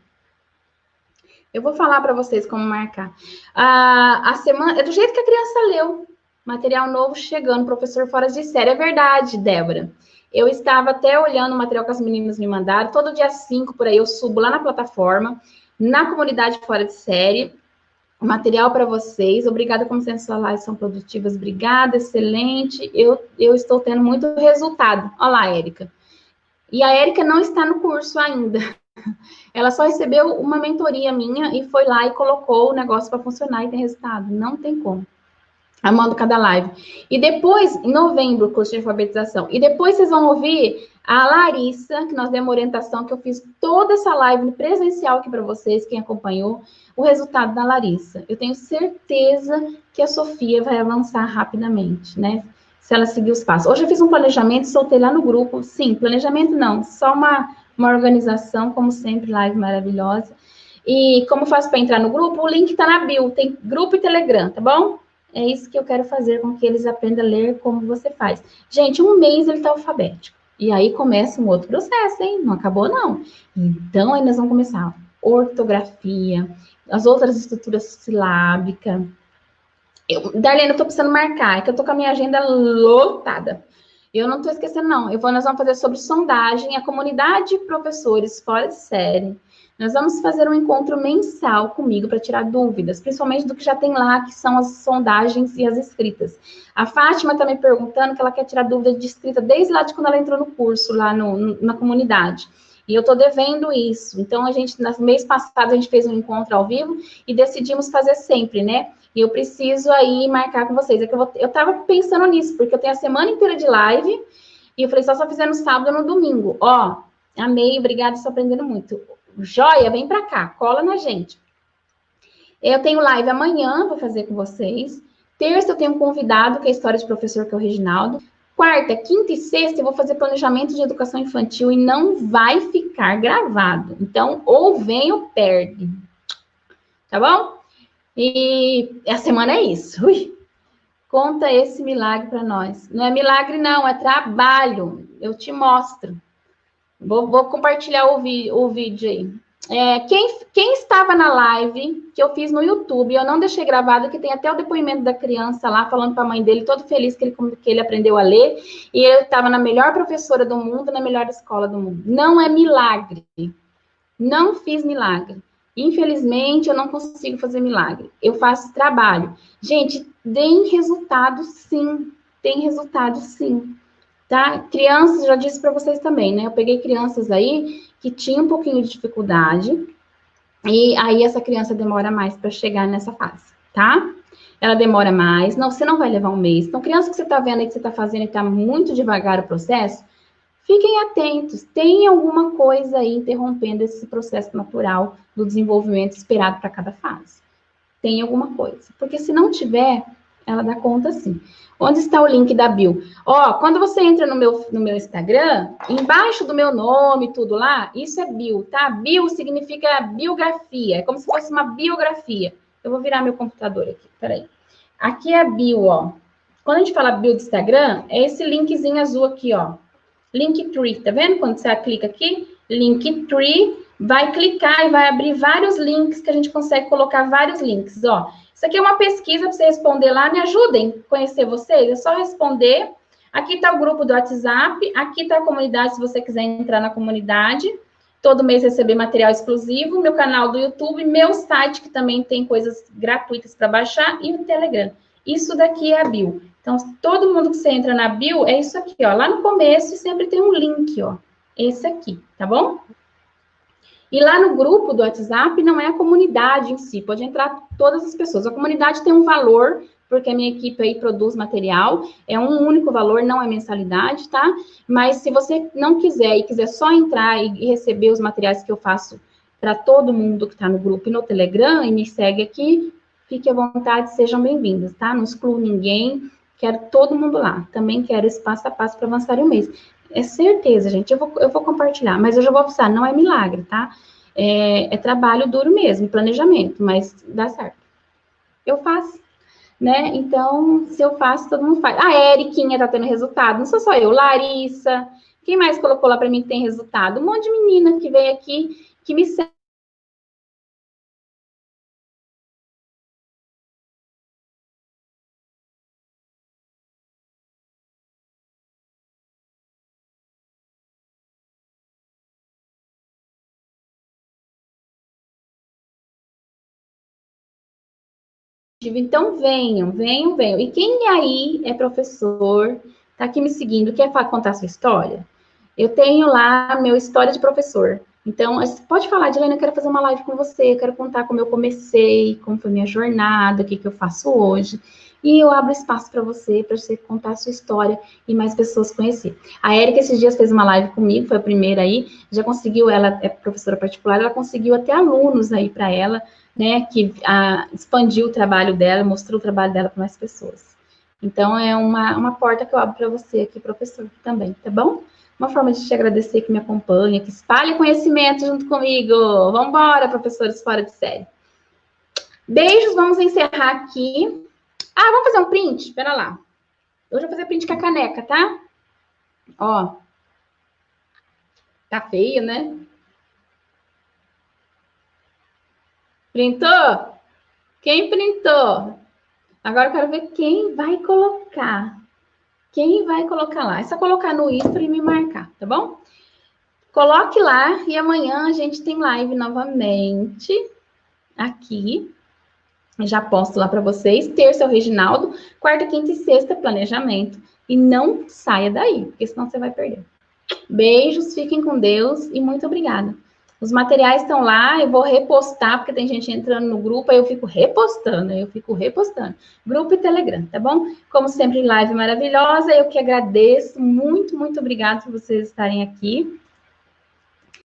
eu vou falar para vocês como marcar. A semana, é do jeito que a criança leu. Material novo chegando, professor fora de série. É verdade, Débora. Eu estava até olhando o material que as meninas me mandaram. Todo dia 5, por aí, eu subo lá na plataforma, na comunidade fora de série. Material para vocês. Obrigada, como sempre, suas lives são produtivas. Obrigada, excelente. Eu estou tendo muito resultado. Olha lá, Érica. E a Érica não está no curso ainda. Ela só recebeu uma mentoria minha e foi lá e colocou o negócio para funcionar e tem resultado. Não tem como. Amando cada live. E depois, em novembro, o curso de alfabetização. E depois vocês vão ouvir a Larissa, que nós demos orientação, que eu fiz toda essa live presencial aqui para vocês, quem acompanhou, o resultado da Larissa. Eu tenho certeza que a Sofia vai avançar rapidamente, né? Se ela seguir os passos. Hoje eu fiz um planejamento, soltei lá no grupo. Sim, planejamento não, só uma organização, como sempre, live maravilhosa. E como faço para entrar no grupo? O link está na bio, tem grupo e Telegram, tá bom? É isso que eu quero fazer com que eles aprendam a ler como você faz. Gente, um mês ele está alfabético. E aí começa um outro processo, hein? Não acabou, não. Então, aí nós vamos começar ortografia, as outras estruturas silábicas. Darlene, eu estou precisando marcar, é que eu estou com a minha agenda lotada. Eu não estou esquecendo, não. Nós vamos fazer sobre sondagem, a comunidade de professores fora de série. Nós vamos fazer um encontro mensal comigo para tirar dúvidas, principalmente do que já tem lá, que são as sondagens e as escritas. A Fátima está me perguntando que ela quer tirar dúvida de escrita desde lá de quando ela entrou no curso, lá na comunidade. E eu estou devendo isso. Então, no mês passado, a gente fez um encontro ao vivo e decidimos fazer sempre, né? E eu preciso aí marcar com vocês. Eu estava pensando nisso, porque eu tenho a semana inteira de live e eu falei, só fizer no sábado ou no domingo. Amei, obrigada, estou aprendendo muito. Joia, vem para cá, cola na gente. Eu tenho live amanhã, vou fazer com vocês. Terça eu tenho um convidado, que é a história de professor, que é o Reginaldo. Quarta, quinta e sexta eu vou fazer planejamento de educação infantil e não vai ficar gravado. Então, ou vem ou perde. Tá bom? E a semana é isso. Conta esse milagre para nós. Não é milagre, não, é trabalho. Eu te mostro. Vou compartilhar o vídeo aí. Quem estava na live que eu fiz no YouTube, eu não deixei gravado, que tem até o depoimento da criança lá, falando para a mãe dele, todo feliz que ele aprendeu a ler, e ele estava na melhor professora do mundo, na melhor escola do mundo. Não é milagre. Não fiz milagre. Infelizmente, eu não consigo fazer milagre. Eu faço trabalho. Gente, tem resultado sim. Tem resultado sim. Tá? Crianças, já disse para vocês também, né? Eu peguei crianças aí que tinham um pouquinho de dificuldade, e aí essa criança demora mais para chegar nessa fase, tá? Ela demora mais, não, você não vai levar um mês. Então, criança que você está vendo aí que você está fazendo e está muito devagar o processo, fiquem atentos, tem alguma coisa aí interrompendo esse processo natural do desenvolvimento esperado para cada fase. Tem alguma coisa, porque se não tiver, ela dá conta sim. Onde está o link da bio? Ó, quando você entra no meu Instagram, embaixo do meu nome, tudo lá, isso é bio, tá? Bio significa biografia, é como se fosse uma biografia. Eu vou virar meu computador aqui, peraí. Aqui é a bio, ó. Quando a gente fala bio do Instagram, é esse linkzinho azul aqui, ó. Linktree, tá vendo? Quando você clica aqui, Linktree, vai clicar e vai abrir vários links que a gente consegue colocar vários links, ó. Isso aqui é uma pesquisa para você responder lá, me ajudem a conhecer vocês, é só responder. Aqui está o grupo do WhatsApp, aqui está a comunidade, se você quiser entrar na comunidade, todo mês receber material exclusivo, meu canal do YouTube, meu site, que também tem coisas gratuitas para baixar, e o Telegram. Isso daqui é a bio. Então, todo mundo que você entra na bio, é isso aqui, ó. Lá no começo sempre tem um link, ó. Esse aqui, tá bom? E lá no grupo do WhatsApp não é a comunidade em si, pode entrar todas as pessoas. A comunidade tem um valor, porque a minha equipe aí produz material, é um único valor, não é mensalidade, tá? Mas se você não quiser e quiser só entrar e receber os materiais que eu faço para todo mundo que está no grupo e no Telegram e me segue aqui, fique à vontade, sejam bem-vindos, tá? Não excluo ninguém, quero todo mundo lá. Também quero esse passo a passo para avançar em um mês. É certeza, gente, eu vou compartilhar, mas eu já vou avisar, não é milagre, tá? É trabalho duro mesmo, planejamento, mas dá certo. Eu faço, né? Então, se eu faço, todo mundo faz. A Eriquinha tá tendo resultado, não sou só eu, Larissa, quem mais colocou lá para mim que tem resultado? Um monte de menina que veio aqui, que me segue. Então, venham. E quem aí é professor, tá aqui me seguindo, quer contar sua história? Eu tenho lá meu história de professor. Então, pode falar, Dilene, eu quero fazer uma live com você, eu quero contar como eu comecei, como foi minha jornada, o que eu faço hoje. E eu abro espaço para você contar a sua história e mais pessoas conhecer. A Érica, esses dias, fez uma live comigo, foi a primeira aí, já conseguiu, ela é professora particular, ela conseguiu até alunos aí para ela, né, que expandiu o trabalho dela, mostrou o trabalho dela para mais pessoas. Então, é uma porta que eu abro para você aqui, professor, também, tá bom? Uma forma de te agradecer que me acompanha, que espalha conhecimento junto comigo. Vamos embora, professores fora de série. Beijos, vamos encerrar aqui. Vamos fazer um print? Espera lá. Hoje eu vou fazer print com a caneca, tá? Ó. Tá feio, né? Printou? Quem printou? Agora eu quero ver quem vai colocar. Quem vai colocar lá? É só colocar no History e me marcar, tá bom? Coloque lá e amanhã a gente tem live novamente aqui. Já posto lá para vocês. Terça é o Reginaldo, quarta, quinta e sexta planejamento. E não saia daí, porque senão você vai perder. Beijos, fiquem com Deus e muito obrigada. Os materiais estão lá, eu vou repostar, porque tem gente entrando no grupo, aí eu fico repostando. Grupo e Telegram, tá bom? Como sempre, live maravilhosa, eu que agradeço, muito, muito obrigada por vocês estarem aqui.